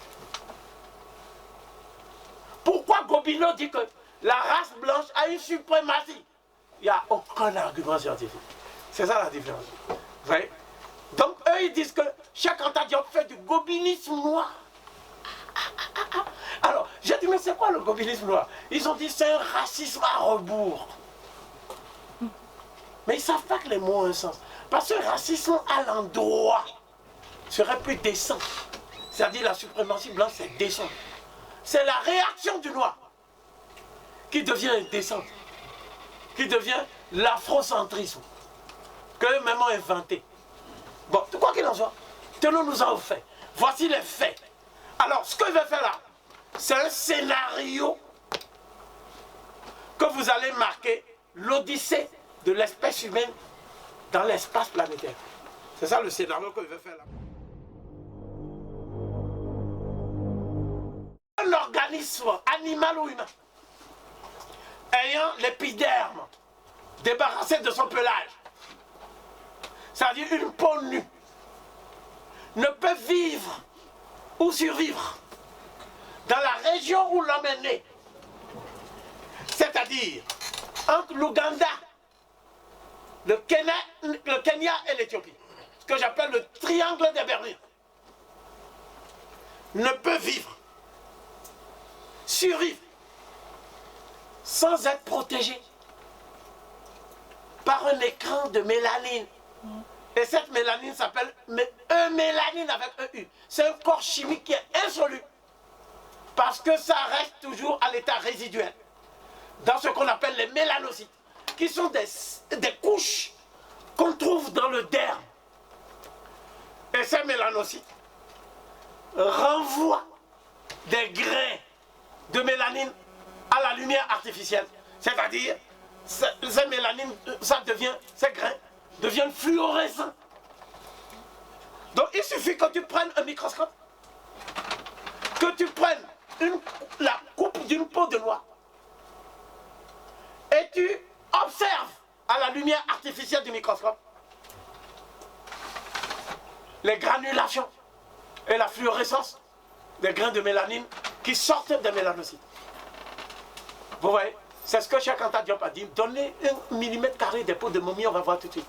A: Pourquoi Gobineau dit que la race blanche a une suprématie? Il n'y a aucun argument scientifique. C'est ça la différence. Vous voyez? Donc eux, ils disent que Cheikh Anta Diop fait du gobinisme noir. Alors, j'ai dit, mais c'est quoi le gobinisme noir? Ils ont dit, c'est un racisme à rebours. Mais ils ne savent pas que les mots ont un sens. Parce que le racisme à l'endroit serait plus décent. C'est-à-dire la suprématie blanche, c'est décent. C'est la réaction du noir qui devient indécente, qui devient l'afrocentrisme, qu'eux-mêmes ont inventé. Bon, quoi qu'il en soit, tenons-nous en fait. Voici les faits. Alors, ce que je vais faire là, c'est un scénario que vous allez marquer l'odyssée de l'espèce humaine dans l'espace planétaire. C'est ça le scénario que je vais faire là. Un organisme animal ou humain ayant l'épiderme débarrassé de son pelage, c'est-à-dire une peau nue, ne peut vivre ou survivre dans la région où l'homme est né, c'est-à-dire entre l'Ouganda, le Kenya et l'Éthiopie, ce que j'appelle le triangle des Bermudes, ne peut vivre, survivre, sans être protégé par un écran de mélanine. Et cette mélanine s'appelle eumélanine avec EU. C'est un corps chimique qui est insoluble parce que ça reste toujours à l'état résiduel dans ce qu'on appelle les mélanocytes, qui sont des couches qu'on trouve dans le derme. Et ces mélanocytes renvoient des grains de mélanine à la lumière artificielle. C'est-à-dire, ces mélanines, ces grains deviennent fluorescents. Donc il suffit que tu prennes un microscope, que tu prennes la coupe d'une peau de noix, et tu observes à la lumière artificielle du microscope les granulations et la fluorescence des grains de mélanine qui sortent des mélanocytes. Vous voyez, c'est ce que Cheikh Anta Diop a dit. Donnez 1 millimètre carré des peaux de momie, on va voir tout de suite.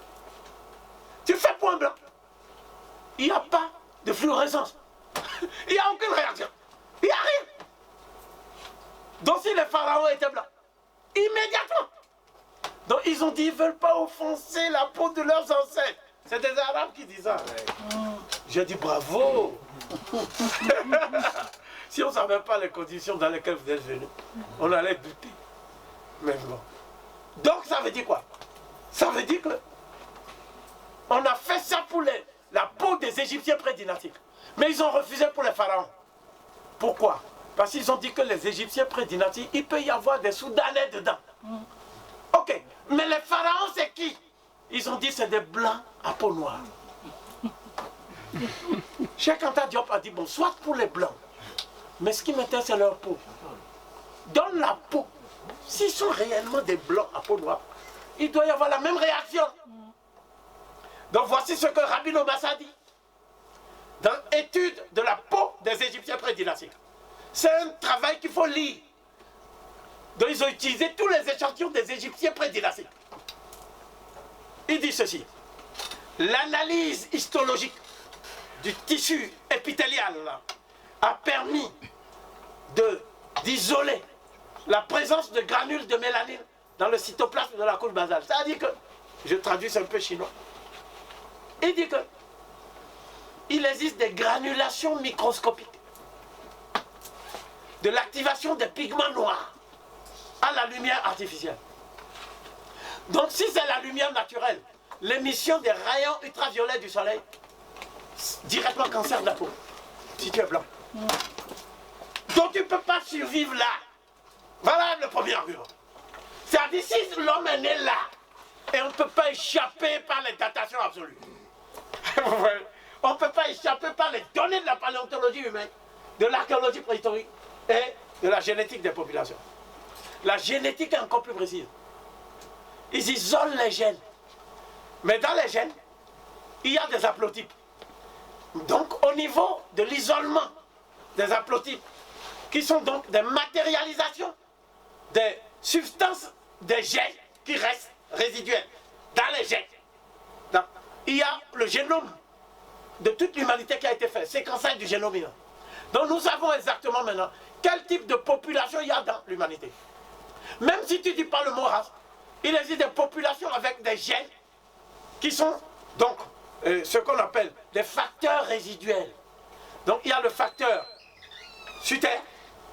A: Tu fais point blanc. Il n'y a pas de fluorescence. Il n'y a aucune réaction. Il n'y a rien. Donc si les pharaons étaient blancs, immédiatement. Donc ils ont dit, ils ne veulent pas offenser la peau de leurs ancêtres. C'est des Arabes qui disent ça. J'ai dit bravo. Si on ne savait pas les conditions dans lesquelles vous êtes venus, on allait douter. Mais bon. Donc ça veut dire quoi? Ça veut dire que on a fait ça pour la peau des Égyptiens prédynastiques. Mais ils ont refusé pour les pharaons. Pourquoi? Parce qu'ils ont dit que les Égyptiens prédynastiques, il peut y avoir des Soudanais dedans. Ok, mais les pharaons c'est qui? Ils ont dit c'est des blancs à peau noire. Cheikh Anta Diop a dit bon, soit pour les blancs, mais ce qui m'intéresse c'est leur peau. Dans la peau, s'ils sont réellement des blancs à peau noire, il doit y avoir la même réaction. Donc voici ce que Rabbi Lobassa dit dans l'étude de la peau des Égyptiens prédynastiques. C'est un travail qu'il faut lire. Donc ils ont utilisé tous les échantillons des Égyptiens prédynastiques. Il dit ceci: l'analyse histologique du tissu épithélial a permis d'isoler la présence de granules de mélanine dans le cytoplasme de la couche basale. C'est-à-dire que, je traduis un peu chinois, il dit que il existe des granulations microscopiques de l'activation des pigments noirs à la lumière artificielle. Donc si c'est la lumière naturelle, l'émission des rayons ultraviolets du soleil, directement cancer de la peau, si tu es blanc. Donc tu ne peux pas survivre là. Voilà le premier argument. C'est-à-dire si l'homme est né là, et on ne peut pas échapper par les datations absolues. On ne peut pas échapper par les données de la paléontologie humaine, de l'archéologie préhistorique et de la génétique des populations. La génétique est encore plus précise. Ils isolent les gènes Mais dans les gènes, il y a des haplotypes. Donc au niveau de l'isolement des haplotypes, qui sont donc des matérialisations des substances des gènes qui restent résiduelles dans les gènes. Donc, il y a le génome de toute l'humanité qui a été fait, séquençage du génome humain. Donc nous savons exactement maintenant quel type de population il y a dans l'humanité. Même si tu ne dis pas le mot race, il existe des populations avec des gènes qui sont donc ce qu'on appelle des facteurs résiduels. Donc il y a le facteur SUTER,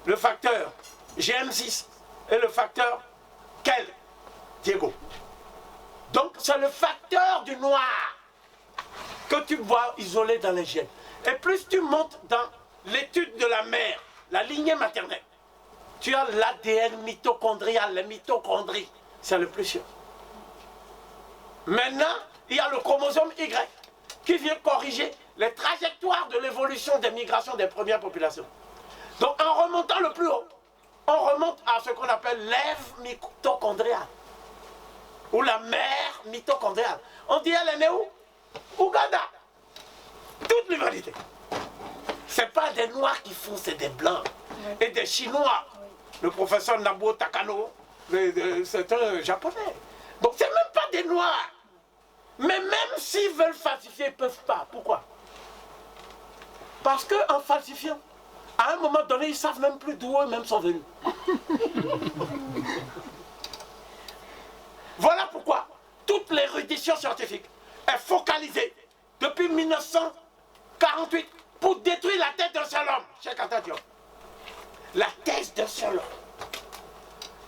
A: le facteur GM6 et le facteur quel, Diego. Donc c'est le facteur du noir que tu vois isolé dans les gènes. Et plus tu montes dans l'étude de la mère, la lignée maternelle, tu as l'ADN mitochondrial, les mitochondries, c'est le plus sûr. Maintenant, il y a le chromosome Y qui vient corriger les trajectoires de l'évolution des migrations des premières populations. Donc en remontant le plus haut, on remonte à ce qu'on appelle l'Ève mitochondriale ou la mère mitochondriale. On dit elle est née où? Ouganda. Toute l'humanité. C'est pas des noirs qui font, c'est des blancs et des chinois. Le professeur Nabuo Takano, c'est un japonais. Donc c'est même pas des noirs. Mais même s'ils veulent falsifier, ils ne peuvent pas. Pourquoi? Parce qu'en falsifiant, à un moment donné, ils ne savent même plus d'où eux-mêmes sont venus. Voilà pourquoi toute l'érudition scientifique est focalisée depuis 1948 pour détruire la tête d'un seul homme, Cheikh Anta Diop. La thèse d'un seul homme.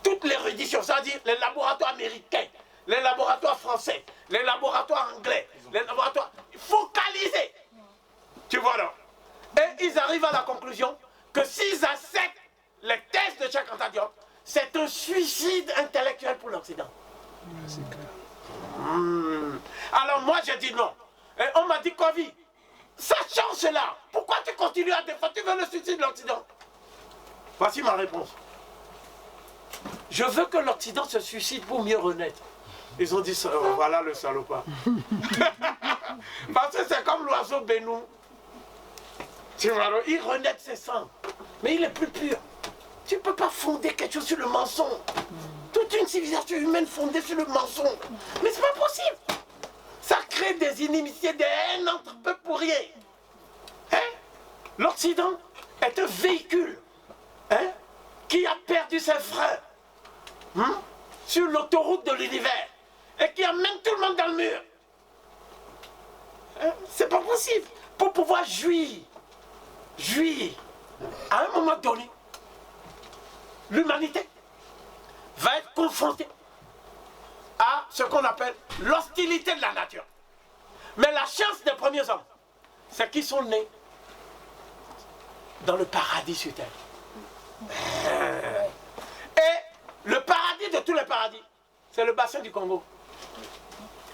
A: Toute l'érudition, c'est-à-dire les laboratoires américains, les laboratoires français, les laboratoires anglais, les laboratoires focalisés. Tu vois là. Et ils arrivent à la conclusion que s'ils acceptent les thèses de Cheikh Anta Diop, c'est un suicide intellectuel pour l'Occident. C'est clair. Alors moi j'ai dit non. Et on m'a dit Kovi, sachant cela, pourquoi tu continues à défendre? Tu veux le suicide de l'Occident? Voici ma réponse. Je veux que l'Occident se suicide pour mieux renaître. Ils ont dit ça, voilà le salopard. Parce que c'est comme l'oiseau Bénou. Tu vois, il renaît de ses cendres. Mais il est plus pur. Tu ne peux pas fonder quelque chose sur le mensonge. Toute une civilisation humaine fondée sur le mensonge. Mais c'est pas possible. Ça crée des inimitiés, des haines entre peuples pour rien. Hein? L'Occident est un véhicule qui a perdu ses freins sur l'autoroute de l'univers et qui amène tout le monde dans le mur. C'est pas possible. Pour pouvoir jouir, à un moment donné, l'humanité va être confrontée à ce qu'on appelle l'hostilité de la nature. Mais la chance des premiers hommes, c'est qu'ils sont nés dans le paradis sur terre. Et le paradis de tous les paradis, c'est le bassin du Congo.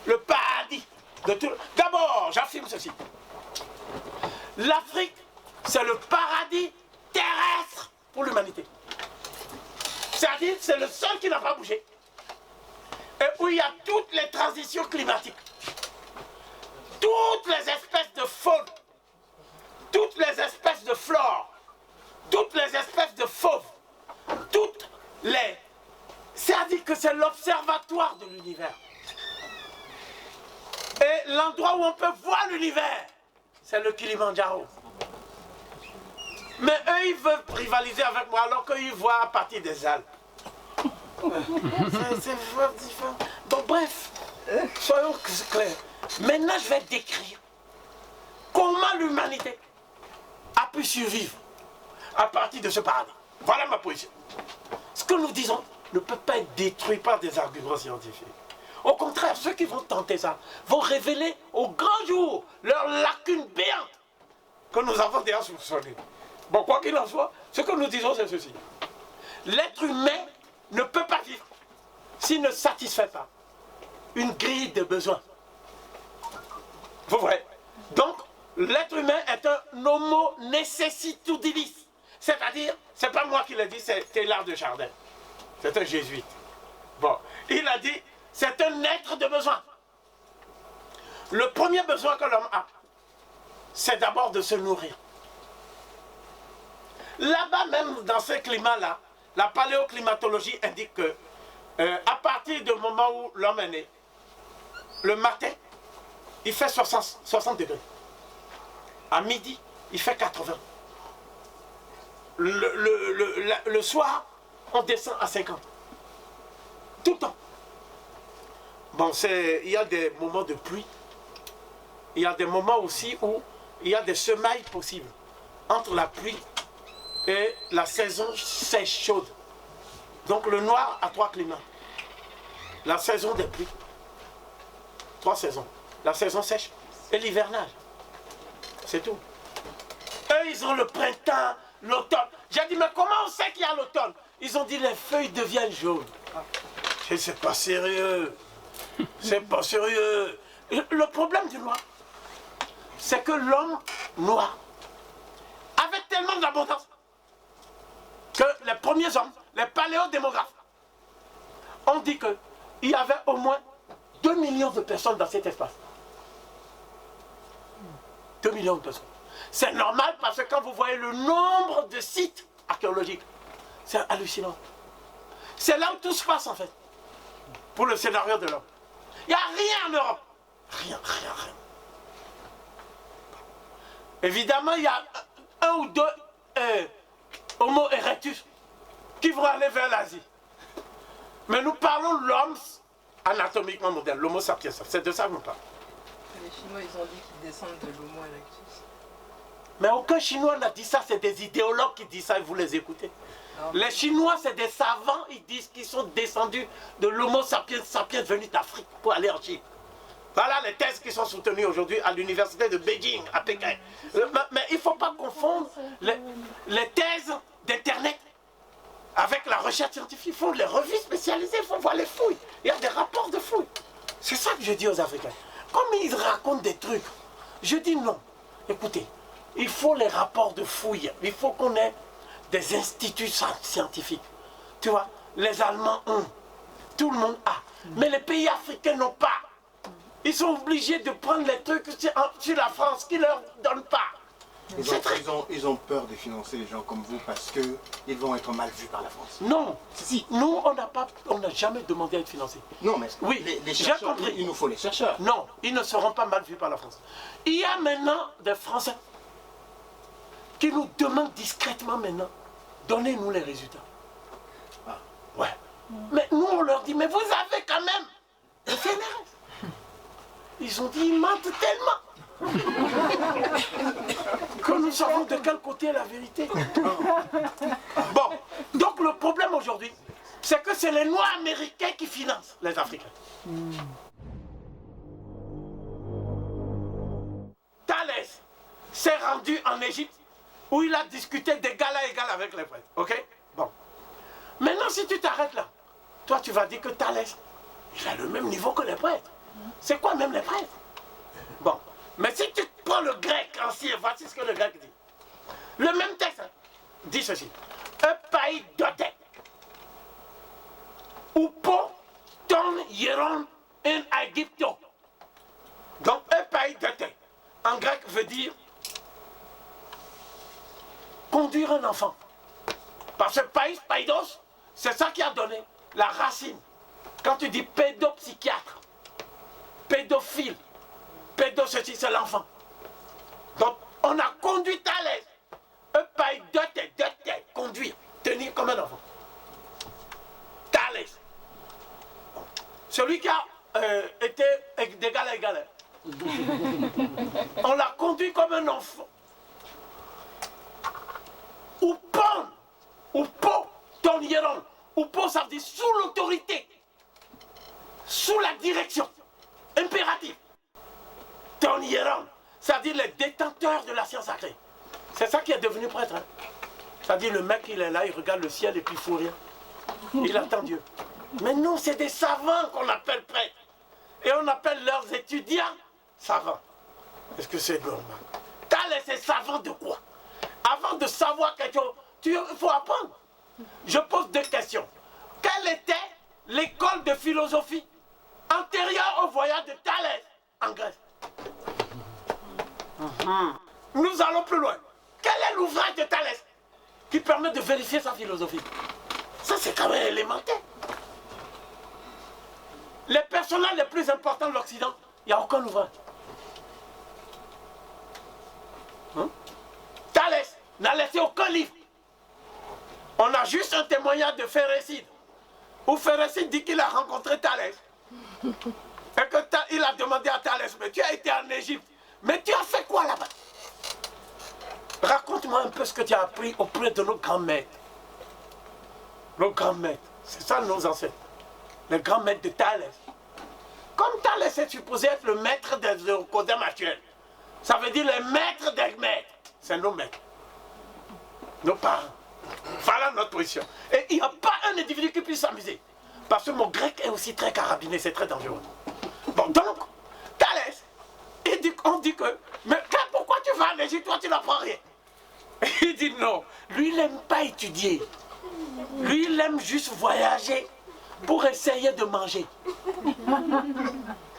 A: Le paradis de tout. D'abord, j'affirme ceci. L'Afrique, c'est le paradis terrestre pour l'humanité. C'est-à-dire, c'est le seul qui n'a pas bougé. Et où il y a toutes les transitions climatiques. Toutes les espèces de faune, toutes les espèces de flore, toutes les espèces de fauves, toutes les... C'est-à-dire que c'est l'observatoire de l'univers. Et l'endroit où on peut voir l'univers, c'est le Kilimandjaro. Mais eux, ils veulent rivaliser avec moi alors qu'ils voient à partir des Alpes. C'est différent. Donc bref, soyons clairs. Maintenant, je vais décrire comment l'humanité a pu survivre à partir de ce paradis. Voilà ma position. Ce que nous disons ne peut pas être détruit par des arguments scientifiques. Au contraire, ceux qui vont tenter ça vont révéler au grand jour leurs lacunes béantes que nous avons déjà soupçonnées. Bon, quoi qu'il en soit, ce que nous disons, c'est ceci. L'être humain ne peut pas vivre s'il ne satisfait pas une grille de besoins. Vous voyez? Donc, l'être humain est un homo necessitudinis. C'est-à-dire, c'est pas moi qui l'ai dit, c'est Teilhard de Chardin. C'est un jésuite. Bon, il a dit, c'est un être de besoin. Le premier besoin que l'homme a, c'est d'abord de se nourrir. Là-bas, même dans ce climat-là, la paléoclimatologie indique que à partir du moment où l'homme est né, le matin, il fait 60 degrés. À midi, il fait 80. Le soir, on descend à 50. Tout le temps. Bon, il y a des moments de pluie. Il y a des moments aussi où il y a des semailles possibles entre la pluie et la saison sèche chaude. Donc le noir a 3 climats. La saison des pluies. 3 saisons. La saison sèche et l'hivernage. C'est tout. Eux, ils ont le printemps, l'automne. J'ai dit, mais comment on sait qu'il y a l'automne? Ils ont dit, les feuilles deviennent jaunes. C'est pas sérieux. C'est pas sérieux. Le problème du noir, c'est que l'homme noir avait tellement d'abondance que les premiers hommes, les paléodémographes, ont dit qu'il y avait au moins 2 millions de personnes dans cet espace. 2 millions de personnes. C'est normal parce que quand vous voyez le nombre de sites archéologiques, c'est hallucinant. C'est là où tout se passe en fait, pour le scénario de l'homme. Il n'y a rien en Europe. Rien. Évidemment, il y a 1 ou 2 Homo erectus qui vont aller vers l'Asie. Mais nous parlons de l'homme anatomiquement moderne, l'Homo sapiens. C'est de ça que nous parlons.
C: Les Chinois, ils ont dit qu'ils descendent de l'Homo erectus.
A: Mais aucun Chinois n'a dit ça, c'est des idéologues qui disent ça et vous les écoutez.
C: Non,
A: Les Chinois, c'est des savants, ils disent qu'ils sont descendus de l'Homo sapiens venu d'Afrique pour aller en Chine. Voilà les thèses qui sont soutenues aujourd'hui à l'université de Beijing, à Pékin. Mais il ne faut pas confondre les thèses d'Internet avec la recherche scientifique. Il faut les revues spécialisées, il faut voir les fouilles. Il y a des rapports de fouilles. C'est ça que je dis aux Africains. Comme ils racontent des trucs, je dis non. Écoutez, il faut les rapports de fouilles. Il faut qu'on ait des instituts scientifiques. Tu vois, les Allemands ont. Tout le monde a. Mais les pays africains n'ont pas. Ils sont obligés de prendre les trucs sur la France qui ne leur donne pas.
B: Ils ont peur de financer les gens comme vous parce qu'ils vont être mal vus par la France.
A: Non,
B: Si.
A: nous on n'a jamais demandé à être financés.
B: Non, mais
A: Oui,
B: les
A: j'ai
B: chercheurs,
A: compris.
B: il nous faut les chercheurs.
A: Non, ils ne seront pas mal vus par la France. Il y a maintenant des Français qui nous demandent discrètement maintenant, donnez-nous les résultats.
B: Ah.
A: Ouais. Mais nous on leur dit, mais vous avez quand même le CNRS. Ils ont dit, ils mentent tellement que nous savons de quel côté est la vérité. Bon, donc le problème aujourd'hui, c'est que c'est les Noirs américains qui financent les Africains. Thalès s'est rendu en Égypte où il a discuté d'égal à égal avec les prêtres. Ok? Bon. Maintenant, si tu t'arrêtes là, toi tu vas dire que Thalès, il a le même niveau que les prêtres. C'est quoi même les prêtres? Bon. Mais si tu prends le grec ancien, voici ce que le grec dit. Le même texte dit ceci. Eupai dote. Upo ton hieron en Egypto. Donc eupai dote en grec veut dire conduire un enfant. Parce que païs, païdos, c'est ça qui a donné la racine. Quand tu dis pédopsychiatre, pédophile, ceci c'est l'enfant. Donc on a conduit Thalès. Eupai dote, conduire, tenir comme un enfant. Thalès. Celui qui a été d'égal à égal. On l'a conduit comme un enfant. Upo, ton hieron. Upo, ça veut dire sous l'autorité, sous la direction, impérative. Ton hieron, ça veut dire les détenteurs de la science sacrée. C'est ça qui est devenu prêtre. Hein. Ça veut dire le mec, il est là, il regarde le ciel et puis il ne fout rien. Il attend Dieu. Mais nous, c'est des savants qu'on appelle prêtres. Et on appelle leurs étudiants savants. Est-ce que c'est normal? Thalès est savant de quoi? Avant de savoir quelque chose, il faut apprendre. Je pose 2 questions. Quelle était l'école de philosophie antérieure au voyage de Thalès en Grèce? Nous allons plus loin. Quel est l'ouvrage de Thalès qui permet de vérifier sa philosophie? Ça, c'est quand même élémentaire. Les personnages les plus importants de l'Occident, il n'y a aucun ouvrage. Thalès n'a laissé aucun livre. On a juste un témoignage de Phérécide, où Phérécide dit qu'il a rencontré Thalès. Et qu'il a demandé à Thalès, mais tu as été en Égypte, mais tu as fait quoi là-bas? Raconte-moi un peu ce que tu as appris auprès de nos grands maîtres. Nos grands maîtres, c'est ça nos ancêtres. Les grands maîtres de Thalès. Comme Thalès est supposé être le maître des Eurocodèmes actuels, ça veut dire les maîtres des maîtres. C'est nos maîtres. Nos parents. Voilà notre position. Et il n'y a pas un individu qui puisse s'amuser. Parce que mon grec est aussi très carabiné, c'est très dangereux. Bon, donc, Thalès, on dit que, mais pourquoi tu vas en Égypte, toi tu n'apprends rien? Il dit non, lui il n'aime pas étudier. Lui il aime juste voyager pour essayer de manger.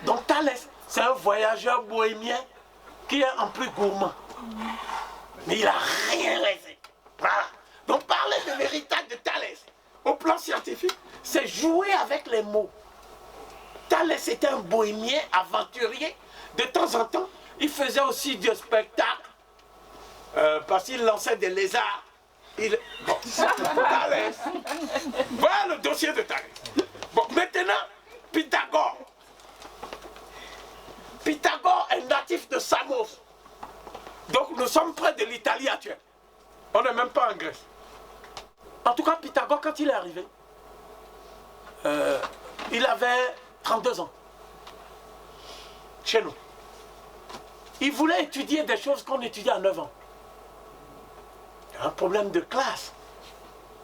A: Donc Thalès, c'est un voyageur bohémien qui est en plus gourmand. Mais il n'a rien laissé. Voilà. Donc parler de l'héritage de Thalès, au plan scientifique, c'est jouer avec les mots. Thalès était un bohémien aventurier. De temps en temps, il faisait aussi du spectacle. Parce qu'il lançait des lézards. Bon, Thalès. Voilà le dossier de Thalès. Bon, maintenant, Pythagore. Pythagore est natif de Samos. Donc nous sommes près de l'Italie actuelle. On n'est même pas en Grèce. En tout cas, Pythagore, quand il est arrivé, il avait 32 ans. Chez nous. Il voulait étudier des choses qu'on étudiait à 9 ans. Il y a un problème de classe,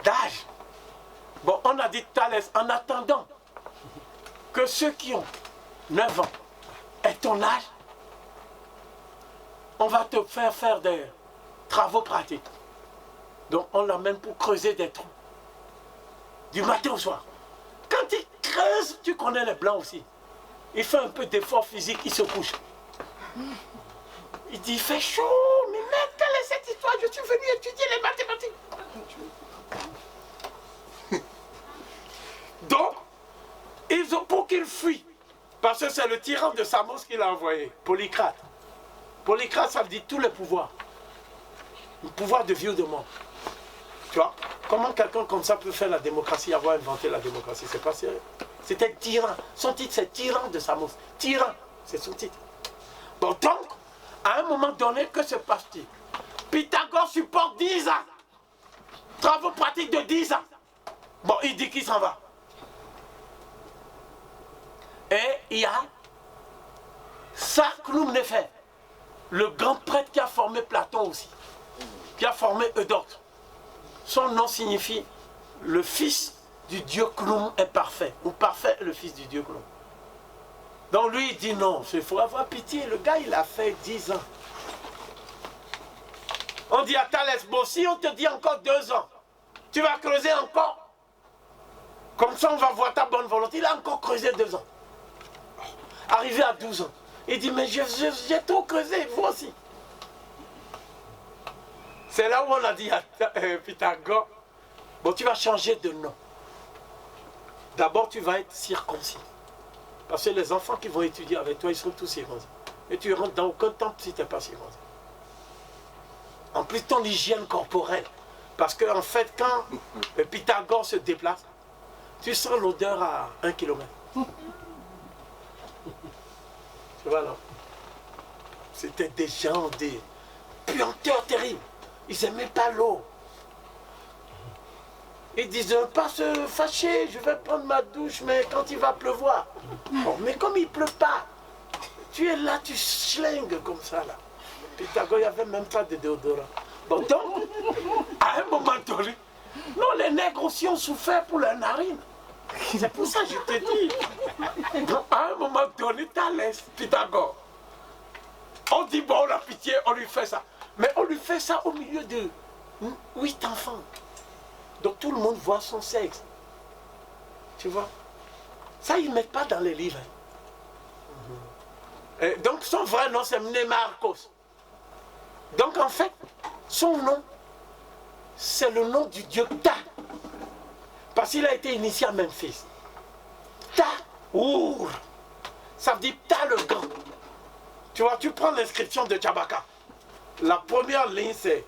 A: d'âge. Bon, on a dit Thalès, en attendant que ceux qui ont 9 ans aient ton âge, on va te faire des travaux pratiques. Donc on l'amène pour creuser des trous. Du matin au soir. Quand il creuse, tu connais les blancs aussi. Il fait un peu d'effort physique, il se couche. Il dit, il fait chaud, mais mec, quelle est cette histoire? Je suis venu étudier les mathématiques. Donc, pour qu'il fuit, parce que c'est le tyran de Samos qui l'a envoyé, Polycrate. Polycrate, ça veut dire tous les pouvoirs. Le pouvoir de vie ou de mort. Tu vois, comment quelqu'un comme ça peut faire la démocratie, avoir inventé la démocratie? C'est pas sérieux. C'était tyran. Son titre, c'est tyran de Samos. Tyran, c'est son titre. Bon, donc, à un moment donné, que se passe-t-il? Pythagore supporte 10 ans. Travaux pratiques de 10 ans. Bon, il dit qu'il s'en va. Et il y a Sarclum-Néfer, le grand prêtre qui a formé Platon aussi, qui a formé Eudoxe. Son nom signifie le fils du dieu Cloum est parfait, ou parfait est le fils du dieu Cloum. Donc lui il dit non, il faut avoir pitié, le gars il a fait 10 ans. On dit à Thalès, bon si on te dit encore 2 ans, tu vas creuser encore. Comme ça on va voir ta bonne volonté, il a encore creusé 2 ans. Arrivé à 12 ans, il dit mais j'ai tout creusé, vous aussi. C'est là où on a dit à Pythagore, bon tu vas changer de nom. D'abord tu vas être circoncis. Parce que les enfants qui vont étudier avec toi, ils sont tous circoncis. Et tu rentres dans aucun temple si tu n'es pas circoncis. En plus ton hygiène corporelle. Parce qu'en fait, quand Pythagore se déplace, tu sens l'odeur à 1 kilomètre. Tu vois là? C'était des gens, des puanteurs terribles. Ils n'aimaient pas l'eau. Ils disaient, pas se fâcher, je vais prendre ma douche, mais quand il va pleuvoir. Bon, mais comme il ne pleut pas, tu es là, tu schlingues comme ça là. Pythagore, il n'y avait même pas de déodorant. Bon, donc, à un moment donné, non, les nègres aussi ont souffert pour leurs narines. C'est pour ça que je te dis. Donc, à un moment donné, Thalès, Pythagore, on dit, bon, la pitié, on lui fait ça. Mais on lui fait ça au milieu de 8 enfants. Donc tout le monde voit son sexe. Tu vois? Ça, ils ne mettent pas dans les livres. Et donc son vrai nom c'est Mnemarkos. Donc en fait, son nom, c'est le nom du dieu Ta. Parce qu'il a été initié à Memphis. Ta-Our. Ça veut dire Ta le grand. Tu vois, tu prends l'inscription de Tchabaka. La première ligne c'est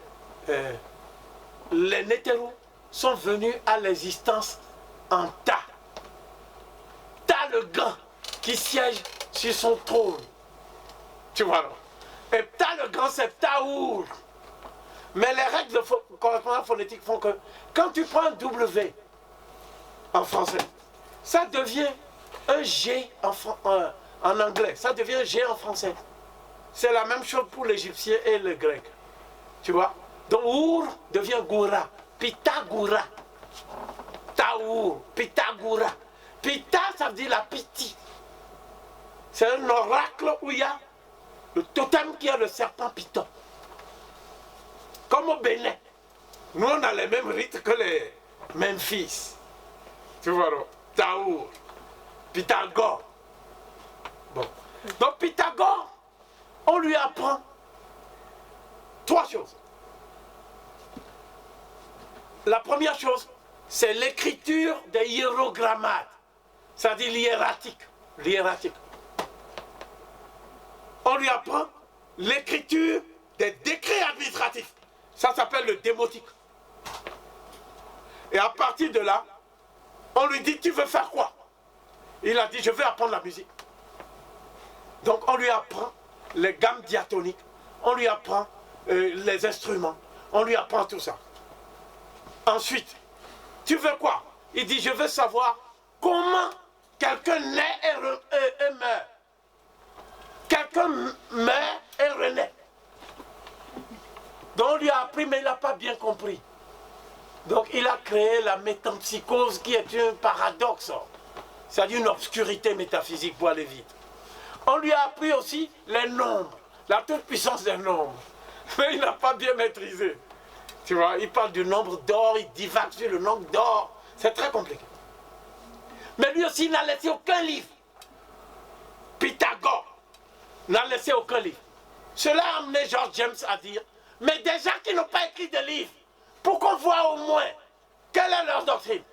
A: les Nétérous sont venus à l'existence en Ta. Ta le grand qui siège sur son trône. Tu vois là. Et Ta le grand c'est Ta-Our. Mais les règles de correspondance phonétique font que quand tu prends un W en français, ça devient un G en anglais, ça devient un G en français. C'est la même chose pour l'égyptien et le grec. Tu vois? Donc Our devient Goura, Pythagora. Taour, Pythagora. Pita, ça veut dire la pitié. C'est un oracle où il y a le totem qui a le serpent Python. Comme au Bénin, nous on a les mêmes rites que les Memphis. Tu vois, Taour, Pythagore. Bon. Donc Pythagore, on lui apprend 3 choses. La première chose, c'est l'écriture des hiérogrammates, c'est-à-dire l'hiératique. On lui apprend l'écriture des décrets administratifs. Ça s'appelle le démotique. Et à partir de là, on lui dit, tu veux faire quoi? Il a dit, je veux apprendre la musique. Donc on lui apprend les gammes diatoniques, on lui apprend les instruments, on lui apprend tout ça. Ensuite, tu veux quoi? Il dit, je veux savoir comment quelqu'un naît et meurt. Quelqu'un meurt et renaît. Donc on lui a appris, mais il n'a pas bien compris. Donc il a créé la métempsychose qui est un paradoxe. C'est-à-dire une obscurité métaphysique pour aller vite. On lui a appris aussi les nombres, la toute-puissance des nombres. Mais il n'a pas bien maîtrisé. Tu vois, il parle du nombre d'or, il divague sur le nombre d'or. C'est très compliqué. Mais lui aussi, il n'a laissé aucun livre. Pythagore n'a laissé aucun livre. Cela a amené George James à dire, mais des gens qui n'ont pas écrit de livre, pour qu'on voit au moins quelle est leur doctrine.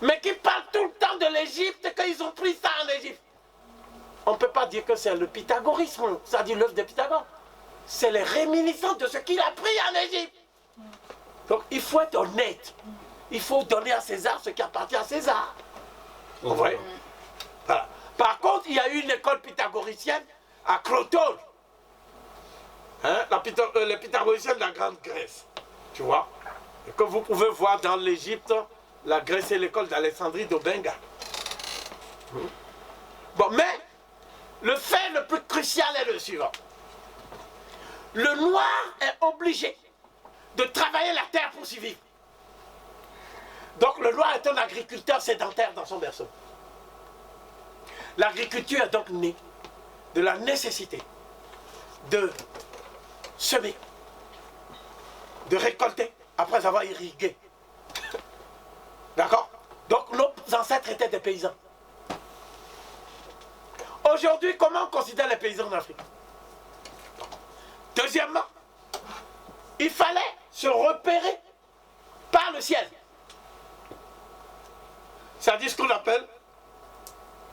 A: Mais qui parlent tout le temps de l'Égypte et qu'ils ont pris ça en Égypte. On ne peut pas dire que c'est le pythagorisme, c'est-à-dire l'œuvre de Pythagore. C'est les réminiscences de ce qu'il a pris en Égypte. Donc il faut être honnête. Il faut donner à César ce qui appartient à César. Vous voyez? Voilà. Par contre, il y a eu une école pythagoricienne à Crotone. Hein? Les pythagoriciens de la Grande Grèce. Tu vois? Et que vous pouvez voir dans l'Égypte, la Grèce et l'école d'Alexandrie d'Obenga. Bon, mais le fait le plus crucial est le suivant. Le noir est obligé de travailler la terre pour survivre. Donc le noir est un agriculteur sédentaire dans son berceau. L'agriculture est donc née de la nécessité de semer, de récolter après avoir irrigué. D'accord? Donc nos ancêtres étaient des paysans. Aujourd'hui, comment on considère les paysans en Afrique? Deuxièmement, il fallait se repérer par le ciel. C'est-à-dire ce qu'on appelle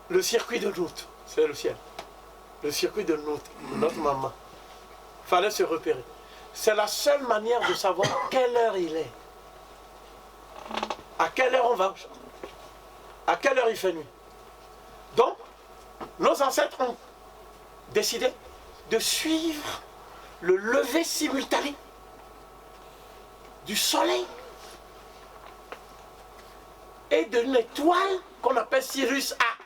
A: le circuit de Nout. C'est le ciel. Le circuit de Nout, notre maman. Il fallait se repérer. C'est la seule manière de savoir quelle heure il est. À quelle heure on va? À quelle heure il fait nuit? Donc, nos ancêtres ont décidé de suivre le lever simultané du soleil et d'une étoile qu'on appelle Sirius A,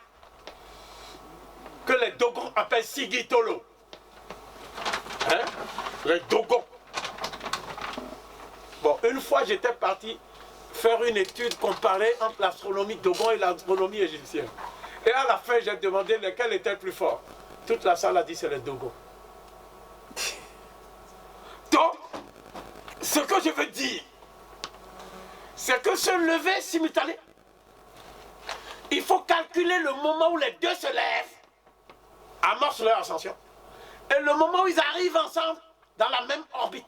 A: que les Dogons appellent Sigitolo. Hein? Les Dogons. Bon, une fois j'étais parti faire une étude comparée entre l'astronomie Dogon et l'astronomie égyptienne. Et à la fin, j'ai demandé lequel était le plus fort. Toute la salle a dit c'est les Dogons. Donc, ce que je veux dire, c'est que ce lever simultané, il faut calculer le moment où les deux se lèvent amorcent leur ascension. Et le moment où ils arrivent ensemble dans la même orbite,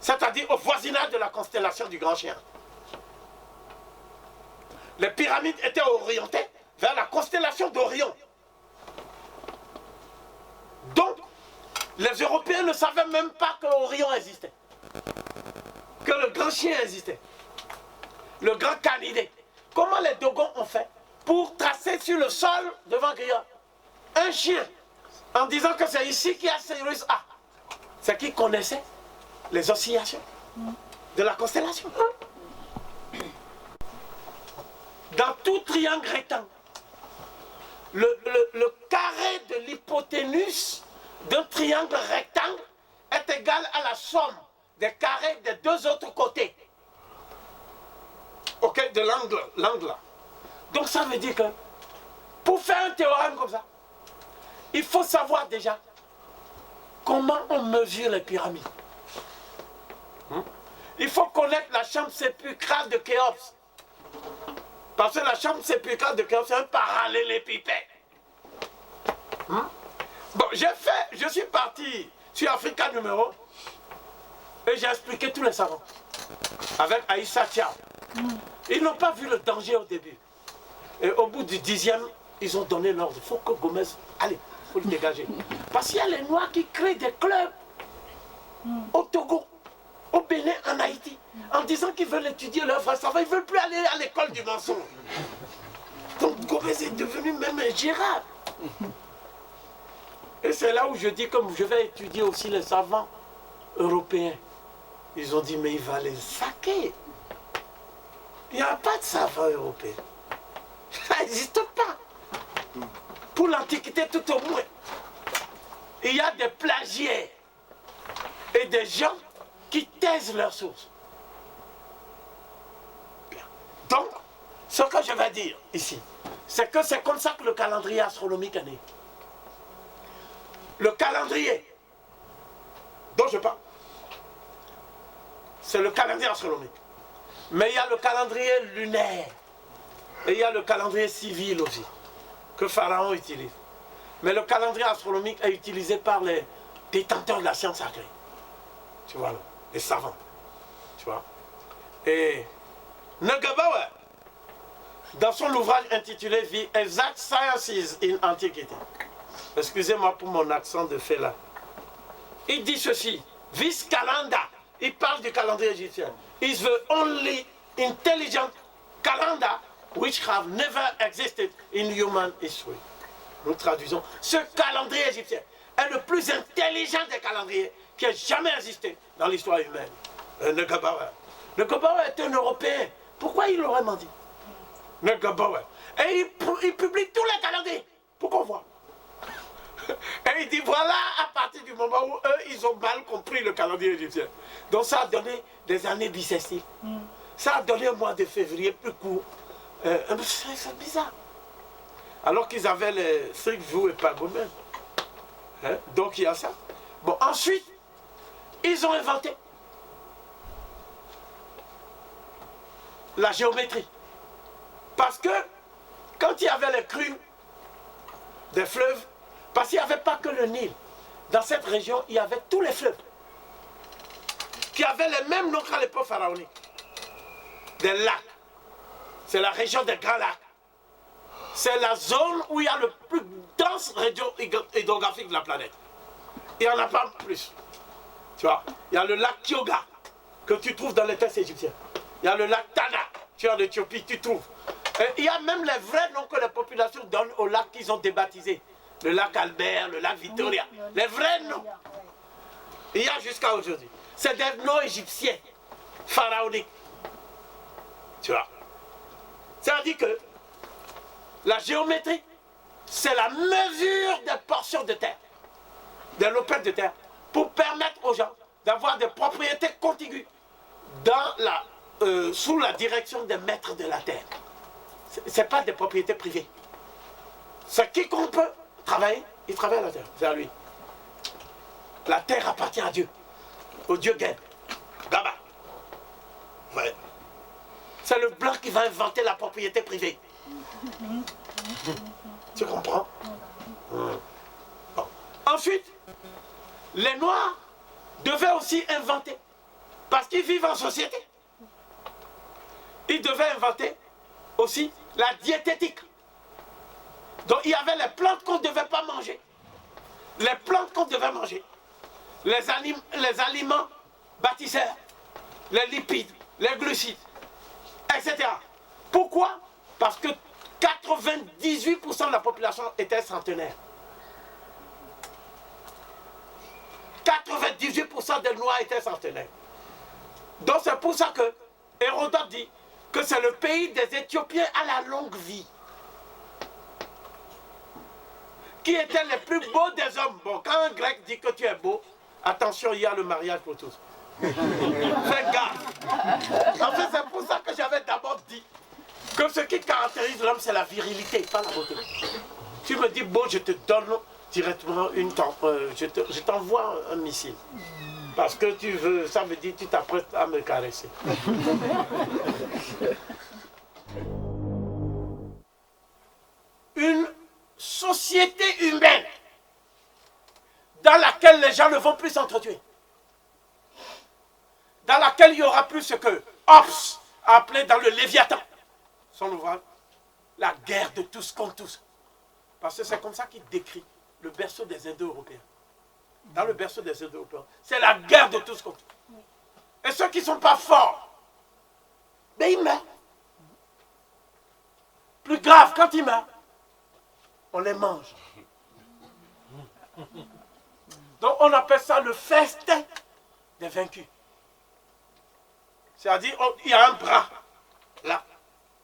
A: c'est-à-dire au voisinage de la constellation du Grand Chien, les pyramides étaient orientées vers la constellation d'Orion. Donc, les Européens ne savaient même pas que Orion existait, que le Grand Chien existait, le Grand Canidé. Comment les Dogons ont fait pour tracer sur le sol devant Grillon un chien en disant que c'est ici qu'il y a Sirius A? C'est qu'ils connaissaient les oscillations de la constellation. Dans tout triangle rectangle, le carré de l'hypoténuse d'un triangle rectangle est égal à la somme des carrés des deux autres côtés. Ok, de l'angle là. Donc ça veut dire que pour faire un théorème comme ça, il faut savoir déjà comment on mesure les pyramides. Il faut connaître la chambre sépulcrale de Khéops. Parce que la chambre sépulcrale de Khéops, c'est un parallélépipède. Bon, je suis parti sur Africa numéro et j'ai expliqué tous les savants avec Aïssa Thiam. Ils n'ont pas vu le danger au début. Et au bout du 10e, ils ont donné l'ordre. Il faut que Gomez, allez, il faut le dégager. Parce qu'il y a les Noirs qui créent des clubs au Togo, au Bénin, en Haïti, en disant qu'ils veulent étudier leur vrai savoir. Ils ne veulent plus aller à l'école du mensonge. Donc Gomez est devenu même ingérable. Et c'est là où je dis que je vais étudier aussi les savants européens. Ils ont dit, mais il va les saquer. Il n'y a pas de savants européens. Ça n'existe pas. Pour l'Antiquité tout au moins. Il y a des plagiaires et des gens qui taisent leurs sources. Bien. Donc, ce que je vais dire ici, c'est que c'est comme ça que le calendrier astronomique est né. Le calendrier dont je parle, c'est le calendrier astronomique. Mais il y a le calendrier lunaire. Et il y a le calendrier civil aussi, que Pharaon utilise. Mais le calendrier astronomique est utilisé par les détenteurs de la science sacrée. Tu vois, là, les savants. Tu vois. Et Nagabawa, dans son ouvrage intitulé The Exact Sciences in Antiquity, excusez-moi pour mon accent de fait là, il dit ceci: This calendar, il parle du calendrier égyptien, is the only intelligent calendar which have never existed in human history. Nous traduisons, ce calendrier égyptien est le plus intelligent des calendriers qui ait jamais existé dans l'histoire humaine. Nagabawa. Nagabawa est un Européen. Pourquoi il l'aurait menti? Nagabawa. Et il publie tous les calendriers pour qu'on voit. Et il dit voilà, à partir du moment où eux, ils ont mal compris le calendrier égyptien. Donc ça a donné des années bissextiles. Ça a donné un mois de février plus court. C'est bizarre. Alors qu'ils avaient les 5 jours et pas Gomez. Hein? Donc il y a ça. Bon, ensuite, ils ont inventé la géométrie. Parce que quand il y avait les crues des fleuves, parce qu'il n'y avait pas que le Nil. Dans cette région, il y avait tous les fleuves qui avaient les mêmes noms qu'à l'époque pharaonique. Des lacs. C'est la région des grands lacs. C'est la zone où il y a le plus dense région hydrographique de la planète. Il n'y en a pas plus. Tu vois, il y a le lac Kyoga, que tu trouves dans les textes égyptiens. Il y a le lac Tana, tu es en Éthiopie, tu trouves. Et il y a même les vrais noms que les populations donnent aux lacs qu'ils ont débaptisés. Le lac Albert, le lac Victoria. Les vrais noms. Il y a jusqu'à aujourd'hui. C'est des noms égyptiens, pharaoniques. Tu vois. C'est-à-dire que la géométrie, c'est la mesure des portions de terre, des lopettes de terre, pour permettre aux gens d'avoir des propriétés contiguës sous la direction des maîtres de la terre. Ce n'est pas des propriétés privées. C'est quiconque peut travailler, il travaille à la terre, c'est à lui. La terre appartient à Dieu, au Dieu Geb, Gaba. Ouais. C'est le blanc qui va inventer la propriété privée. Tu comprends? Ensuite, les Noirs devaient aussi inventer, parce qu'ils vivent en société. Ils devaient inventer aussi la diététique. Donc il y avait les plantes qu'on ne devait pas manger. Les plantes qu'on devait manger. Les aliments bâtisseurs, les lipides, les glucides, etc. Pourquoi? Parce que 98% de la population était centenaire. 98% des Noirs étaient centenaires. Donc c'est pour ça que Hérodote dit que c'est le pays des Éthiopiens à la longue vie. Qui étaient les plus beaux des hommes. Bon, quand un grec dit que tu es beau, attention, il y a le mariage pour tous. Fais gaffe. En fait, c'est pour ça que j'avais d'abord dit que ce qui caractérise l'homme, c'est la virilité, pas la beauté. Tu me dis beau, je te donne directement je t'envoie un missile. Parce que tu veux, ça veut dire que tu t'apprêtes à me caresser. Une société humaine dans laquelle les gens ne vont plus s'entretuer. Dans laquelle il y aura plus ce que Hobbes a appelé dans le Léviathan, son ouvrage, la guerre de tous contre tous. Parce que c'est comme ça qu'il décrit le berceau des Indo-Européens. Dans le berceau des Indo-Européens, c'est la guerre de tous contre tous. Et ceux qui ne sont pas forts, ben ils meurent. Plus grave, quand ils meurent, on les mange. Donc on appelle ça le festin des vaincus. C'est-à-dire, il y a un bras, là,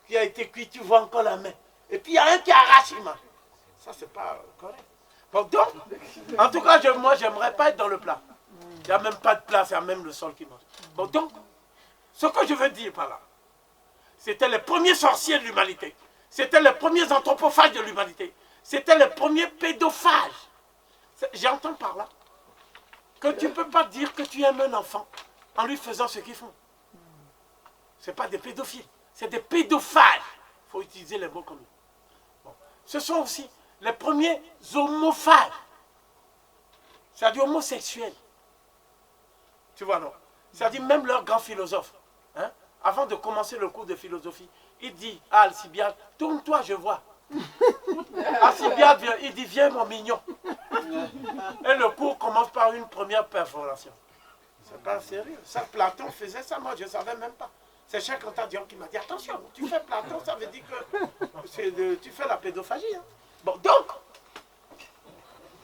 A: qui a été cuit, tu vois encore la main. Et puis il y a un qui arrache, il mange. Ça, c'est pas correct. Bon, donc, en tout cas, moi, j'aimerais pas être dans le plat. Il n'y a même pas de place, il y a même le sol qui mange. Bon, donc, ce que je veux dire par là, c'était les premiers sorciers de l'humanité. C'était les premiers anthropophages de l'humanité. C'était les premiers pédophages. J'entends par là que tu ne peux pas dire que tu aimes un enfant en lui faisant ce qu'ils font. Ce n'est pas des pédophiles, c'est des pédophages. Il faut utiliser les mots comme ça. Bon. Ce sont aussi les premiers homophages, c'est-à-dire homosexuels. Tu vois, non? C'est-à-dire même leur grand philosophe, hein, avant de commencer le cours de philosophie, il dit à Alcibiade, tourne-toi, je vois. Alcibiade vient, il dit, viens mon mignon. Et le cours commence par une première perforation. C'est pas sérieux. Ça, Platon faisait ça, moi je ne savais même pas. C'est Cheikh Anta Diop qui m'a dit, attention, tu fais Platon, ça veut dire que tu fais la pédophagie. Hein. Bon, donc,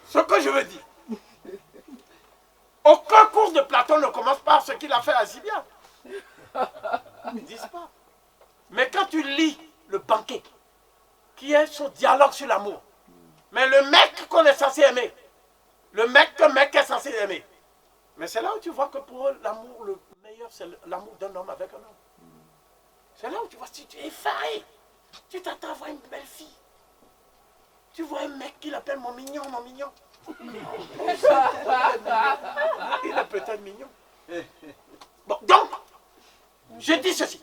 A: ce que je veux dire, aucun cours de Platon ne commence par ce qu'il a fait à Alcibiade. Ils ne disent pas. Mais quand tu lis le banquet, qui est son dialogue sur l'amour, mais le mec qu'on est censé aimer, le mec qu'un mec est censé aimer, mais c'est là où tu vois que pour eux, l'amour, le meilleur, c'est l'amour d'un homme avec un homme. C'est là où tu vois, si tu es effaré, tu t'attends à voir une belle fille. Tu vois un mec qui l'appelle mon mignon, mon mignon. Il est peut-être mignon. Bon, donc, je dis ceci.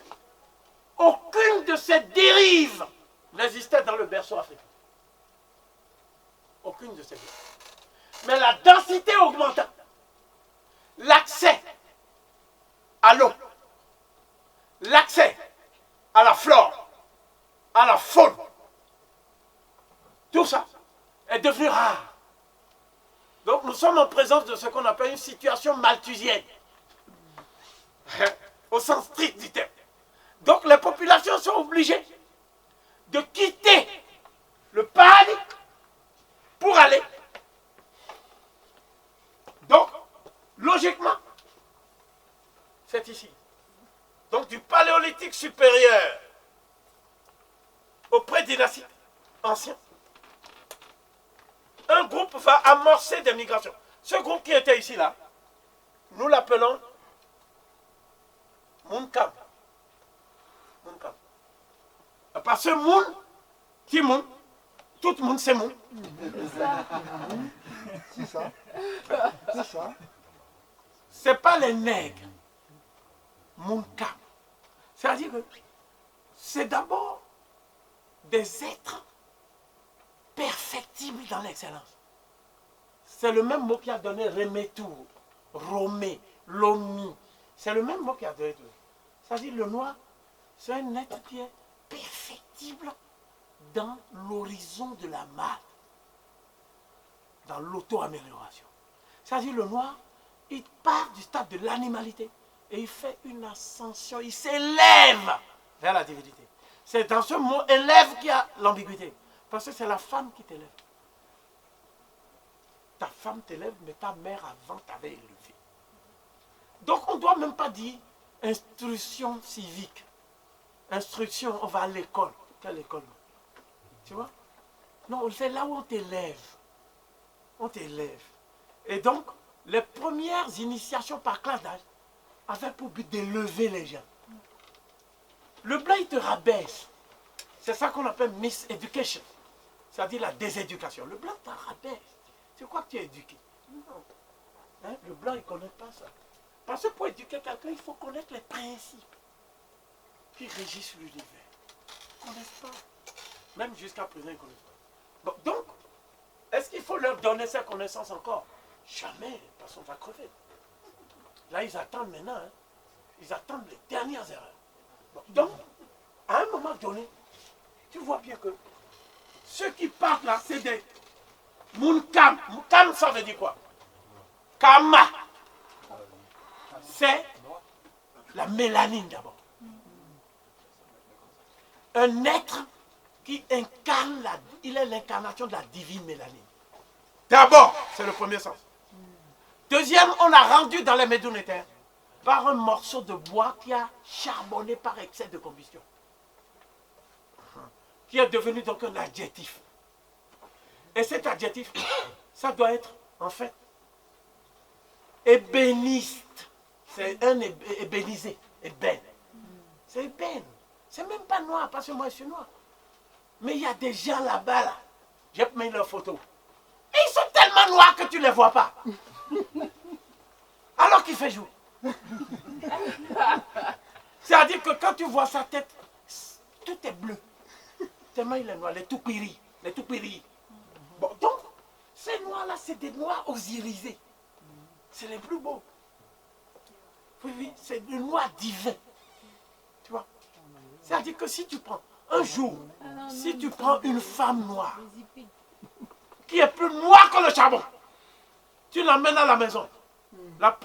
A: Aucune de ces dérives n'existait dans le berceau africain. Aucune de ces dérives. Mais la densité augmenta. L'accès à l'eau, l'accès à la flore, à la faune, tout ça est devenu rare. Donc nous sommes en présence de ce qu'on appelle une situation malthusienne, au sens strict du terme. Donc les populations sont obligées de quitter le paradis pour aller. Donc, logiquement, c'est ici. Donc du paléolithique supérieur au prédynastique ancien, un groupe va amorcer des migrations. Ce groupe qui était ici, là, nous l'appelons Mounkam. Mounkam. Parce que Moun, qui Moun, tout le monde c'est Moun.
D: C'est ça. C'est ça.
A: C'est pas les nègres. Mounkam. C'est-à-dire que c'est d'abord des êtres perfectibles dans l'excellence. C'est le même mot qui a donné Remetou, Romé, Lomi. C'est le même mot qui a donné tout. C'est-à-dire le noir, c'est un être qui est perfectible dans l'horizon de la mal, dans l'auto-amélioration. C'est-à-dire le noir, il part du stade de l'animalité et il fait une ascension, il s'élève vers la divinité. C'est dans ce mot élève qu'il y a l'ambiguïté. Parce que c'est la femme qui t'élève. Ta femme t'élève, mais ta mère avant t'avait élevé. Donc on ne doit même pas dire instruction civique. Instruction, on va à l'école. Quelle école? Tu vois? Non, c'est là où on t'élève. On t'élève. Et donc, les premières initiations par classe d'âge avaient pour but d'élever les gens. Le blanc, il te rabaisse. C'est ça qu'on appelle miseducation. C'est-à-dire la déséducation. Le blanc te rabaisse. Tu crois que tu es éduqué? Non. Hein? Le blanc, il ne connaît pas ça. Parce que pour éduquer quelqu'un, il faut connaître les principes qui régissent l'univers. Ils ne connaissent pas. Même jusqu'à présent, ils ne connaissent pas. Bon, donc, est-ce qu'il faut leur donner ces connaissances encore? Jamais, parce qu'on va crever. Là, ils attendent maintenant. Hein. Ils attendent les dernières erreurs. Bon, donc, à un moment donné, tu vois bien que ceux qui partent là, c'est des Munkam. Munkam, ça veut dire quoi? Kama. C'est la mélanine d'abord. Un être qui incarne, il est l'incarnation de la divine mélanine. D'abord, c'est le premier sens. Deuxième, on l'a rendu dans les médounétaires par un morceau de bois qui a charbonné par excès de combustion. Qui est devenu donc un adjectif. Et cet adjectif, ça doit être, en fait, ébéniste. C'est un ébénisé, ébène. C'est ébène. C'est même pas noir, parce que moi je suis noir. Mais il y a des gens là-bas, là. J'ai mis leurs photos. Et ils sont tellement noirs que tu ne les vois pas. Alors qu'il fait jour. C'est-à-dire que quand tu vois sa tête, tout est bleu. Tellement il est noir, les toupiri. Les toupiri. Bon, donc, ces noirs-là, c'est des noirs osirisés. C'est les plus beaux. Oui, oui, c'est le noir divin. Tu vois? C'est-à-dire que si tu prends un jour, si tu prends une femme noire, qui est plus noire que le charbon, tu l'emmènes à la maison.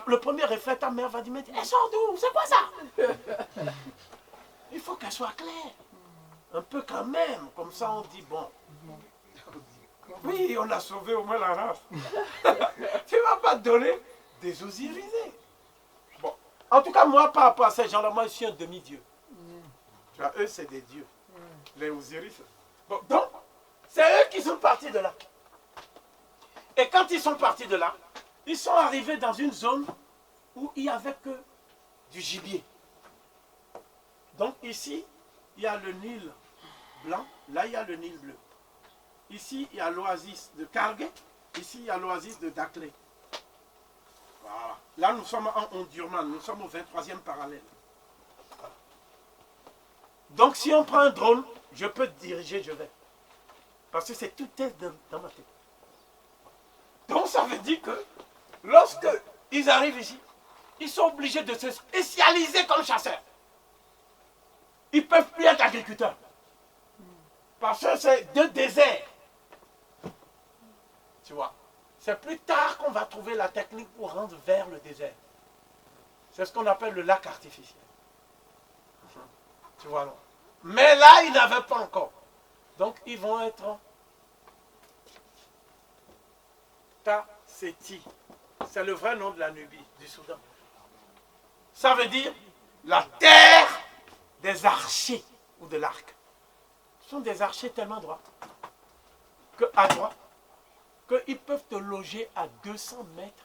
A: Le premier réflexe, ta mère va dire, mais elle sort d'où? C'est quoi ça? Il faut qu'elle soit claire. Un peu quand même. Comme ça, on dit, bon. Oui, on a sauvé au moins la race. Tu ne vas pas donner des osirisés. Bon. En tout cas, moi, par rapport à ces gens-là, moi, je suis un demi-dieu. Tu vois, eux, c'est des dieux. Les Osiris. Bon, donc, c'est eux qui sont partis de là. Et quand ils sont partis de là, ils sont arrivés dans une zone où il n'y avait que du gibier. Donc ici, il y a le Nil blanc, là il y a le Nil bleu. Ici, il y a l'oasis de Kargué, ici il y a l'oasis de Daklé. Voilà. Là nous sommes en Ondurman, nous sommes au 23e parallèle. Voilà. Donc si on prend un drone, je peux te diriger, je vais. Parce que c'est tout est dans ma tête. Donc ça veut dire que lorsque ils arrivent ici, ils sont obligés de se spécialiser comme chasseurs. Ils ne peuvent plus être agriculteurs. Parce que c'est deux déserts. Tu vois. C'est plus tard qu'on va trouver la technique pour rendre vers le désert. C'est ce qu'on appelle le lac artificiel. Tu vois, non? Mais là, ils n'avaient pas encore. Donc, ils vont être Tasseti. C'est le vrai nom de la Nubie, du Soudan. Ça veut dire la terre des archers ou de l'arc. Ce sont des archers tellement droits qu'à droite, qu'ils peuvent te loger à 200 mètres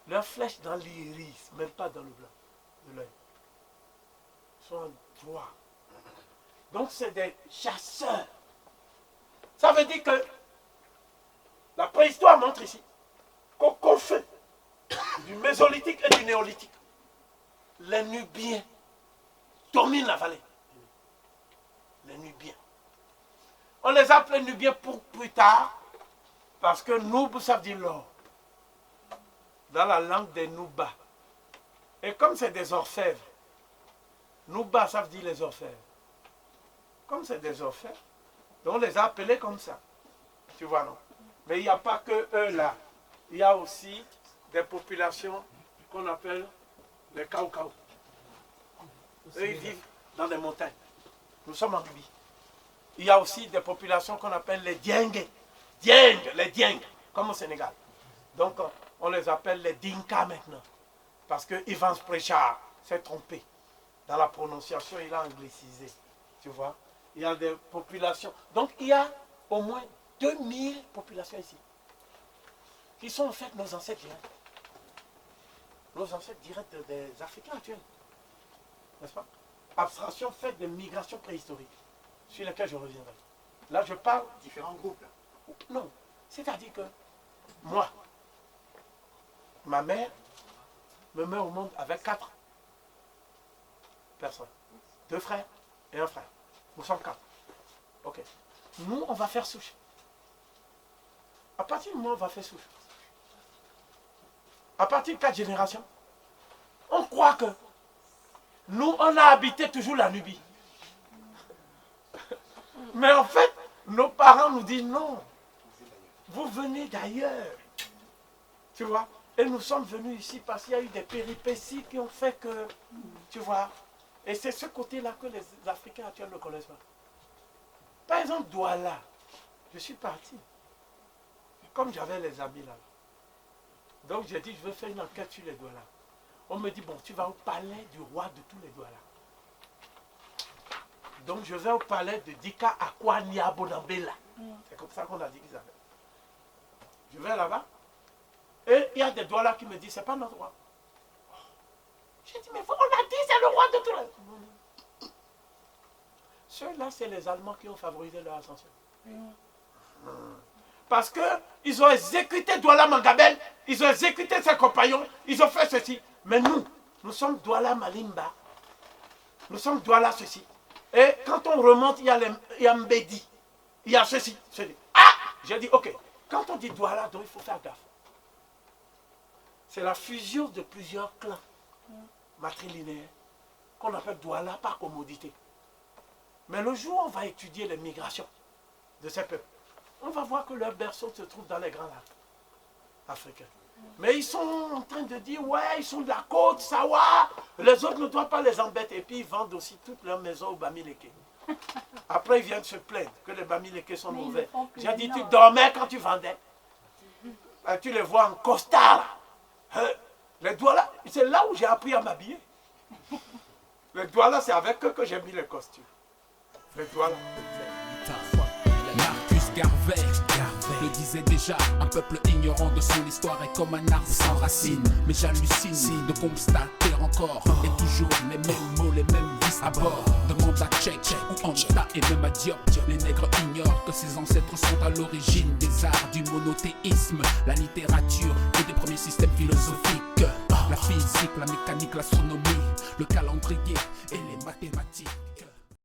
A: leur flèche dans l'iris, même pas dans le blanc de l'œil. Ils sont droits. Donc c'est des chasseurs. Ça veut dire que la préhistoire montre ici qu'au confin du mésolithique et du néolithique, les Nubiens dominent la vallée. Les Nubiens. On les appelle les Nubiens pour plus tard, parce que Noub, ça veut dire l'or. dans la langue des Nuba. Et comme c'est des orfèvres, Nuba, ça veut dire les orfèvres. Comme c'est des orfèvres, donc on les a appelés comme ça. Tu vois, non? Mais il n'y a pas que eux là. Il y a aussi des populations qu'on appelle les Kaukau. Eux, ils vivent dans les montagnes. Nous sommes en Libye. Il y a aussi des populations qu'on appelle les Diengue. Les Diengue, comme au Sénégal. Donc, on les appelle les Dinka maintenant. Parce que Ivan Sprechard s'est trompé. Dans la prononciation, il a anglicisé. Tu vois? Il y a des populations. Donc, il y a au moins 2000 populations ici. Qui sont en fait nos ancêtres directs. Nos ancêtres directs des Africains actuels. N'est-ce pas? Abstraction faite de migrations préhistoriques. Sur lesquelles je reviendrai. Là, je parle.
B: Différents groupes, là.
A: Non. C'est-à-dire que moi, ma mère me met au monde avec 4 personnes. 2 frères et un frère. Nous sommes 4. Ok. Nous, on va faire souche. À partir du moment où on va faire souche, à partir de 4 générations, on croit que nous, on a habité toujours la Nubie. Mais en fait, nos parents nous disent non. Vous venez d'ailleurs. Tu vois? Et nous sommes venus ici parce qu'il y a eu des péripéties qui ont fait que, tu vois, et c'est ce côté-là que les Africains actuels ne connaissent pas. Par exemple, Douala, je suis parti. Comme j'avais les amis là. Donc j'ai dit, je veux faire une enquête sur les Douala. On me dit, bon, tu vas au palais du roi de tous les Douala. Donc je vais au palais de Dika Akwanya Bonambela. C'est comme ça qu'on a dit qu'ils avaient. Je vais là-bas. Et il y a des Douala qui me disent, c'est pas notre roi. J'ai dit, mais on a dit, c'est le roi de tous les... Ceux-là, c'est les Allemands qui ont favorisé leur ascension. Parce qu'ils ont exécuté Douala Mangabel, ils ont exécuté ses compagnons, ils ont fait ceci. Mais nous sommes Douala Malimba. Nous sommes Douala ceci. Et quand on remonte, il y a Mbedi. Il y a ceci. Ah! J'ai dit, ok. Quand on dit Douala, donc il faut faire gaffe. C'est la fusion de plusieurs clans matrilinéaires qu'on appelle Douala par commodité. Mais le jour où on va étudier les migrations de ces peuples, on va voir que leur berceau se trouve dans les grands lacs africains. Mais ils sont en train de dire, ouais, ils sont de la côte, Sawa, les autres ne doivent pas les embêter. Et puis ils vendent aussi toutes leurs maisons aux Bamileke. Après, ils viennent se plaindre que les Bamileke sont mauvais. J'ai dit, tu dormais quand tu vendais. Tu les vois en costard. Les Douala, c'est là où j'ai appris à m'habiller. Les Douala, c'est avec eux que j'ai mis les costumes. Les Douala.
E: Marcus Garvey le disait déjà, un peuple ignorant de son histoire est comme un arbre sans racines. Mais j'hallucine de constater encore et toujours les mêmes mots, les mêmes vices à bord. Demande à Tchèque ou Anta et même à Diop. Les nègres ignorent que ses ancêtres sont à l'origine des arts, du monothéisme, la littérature et des premiers systèmes philosophiques. La physique, la mécanique, l'astronomie, le calendrier et les mathématiques.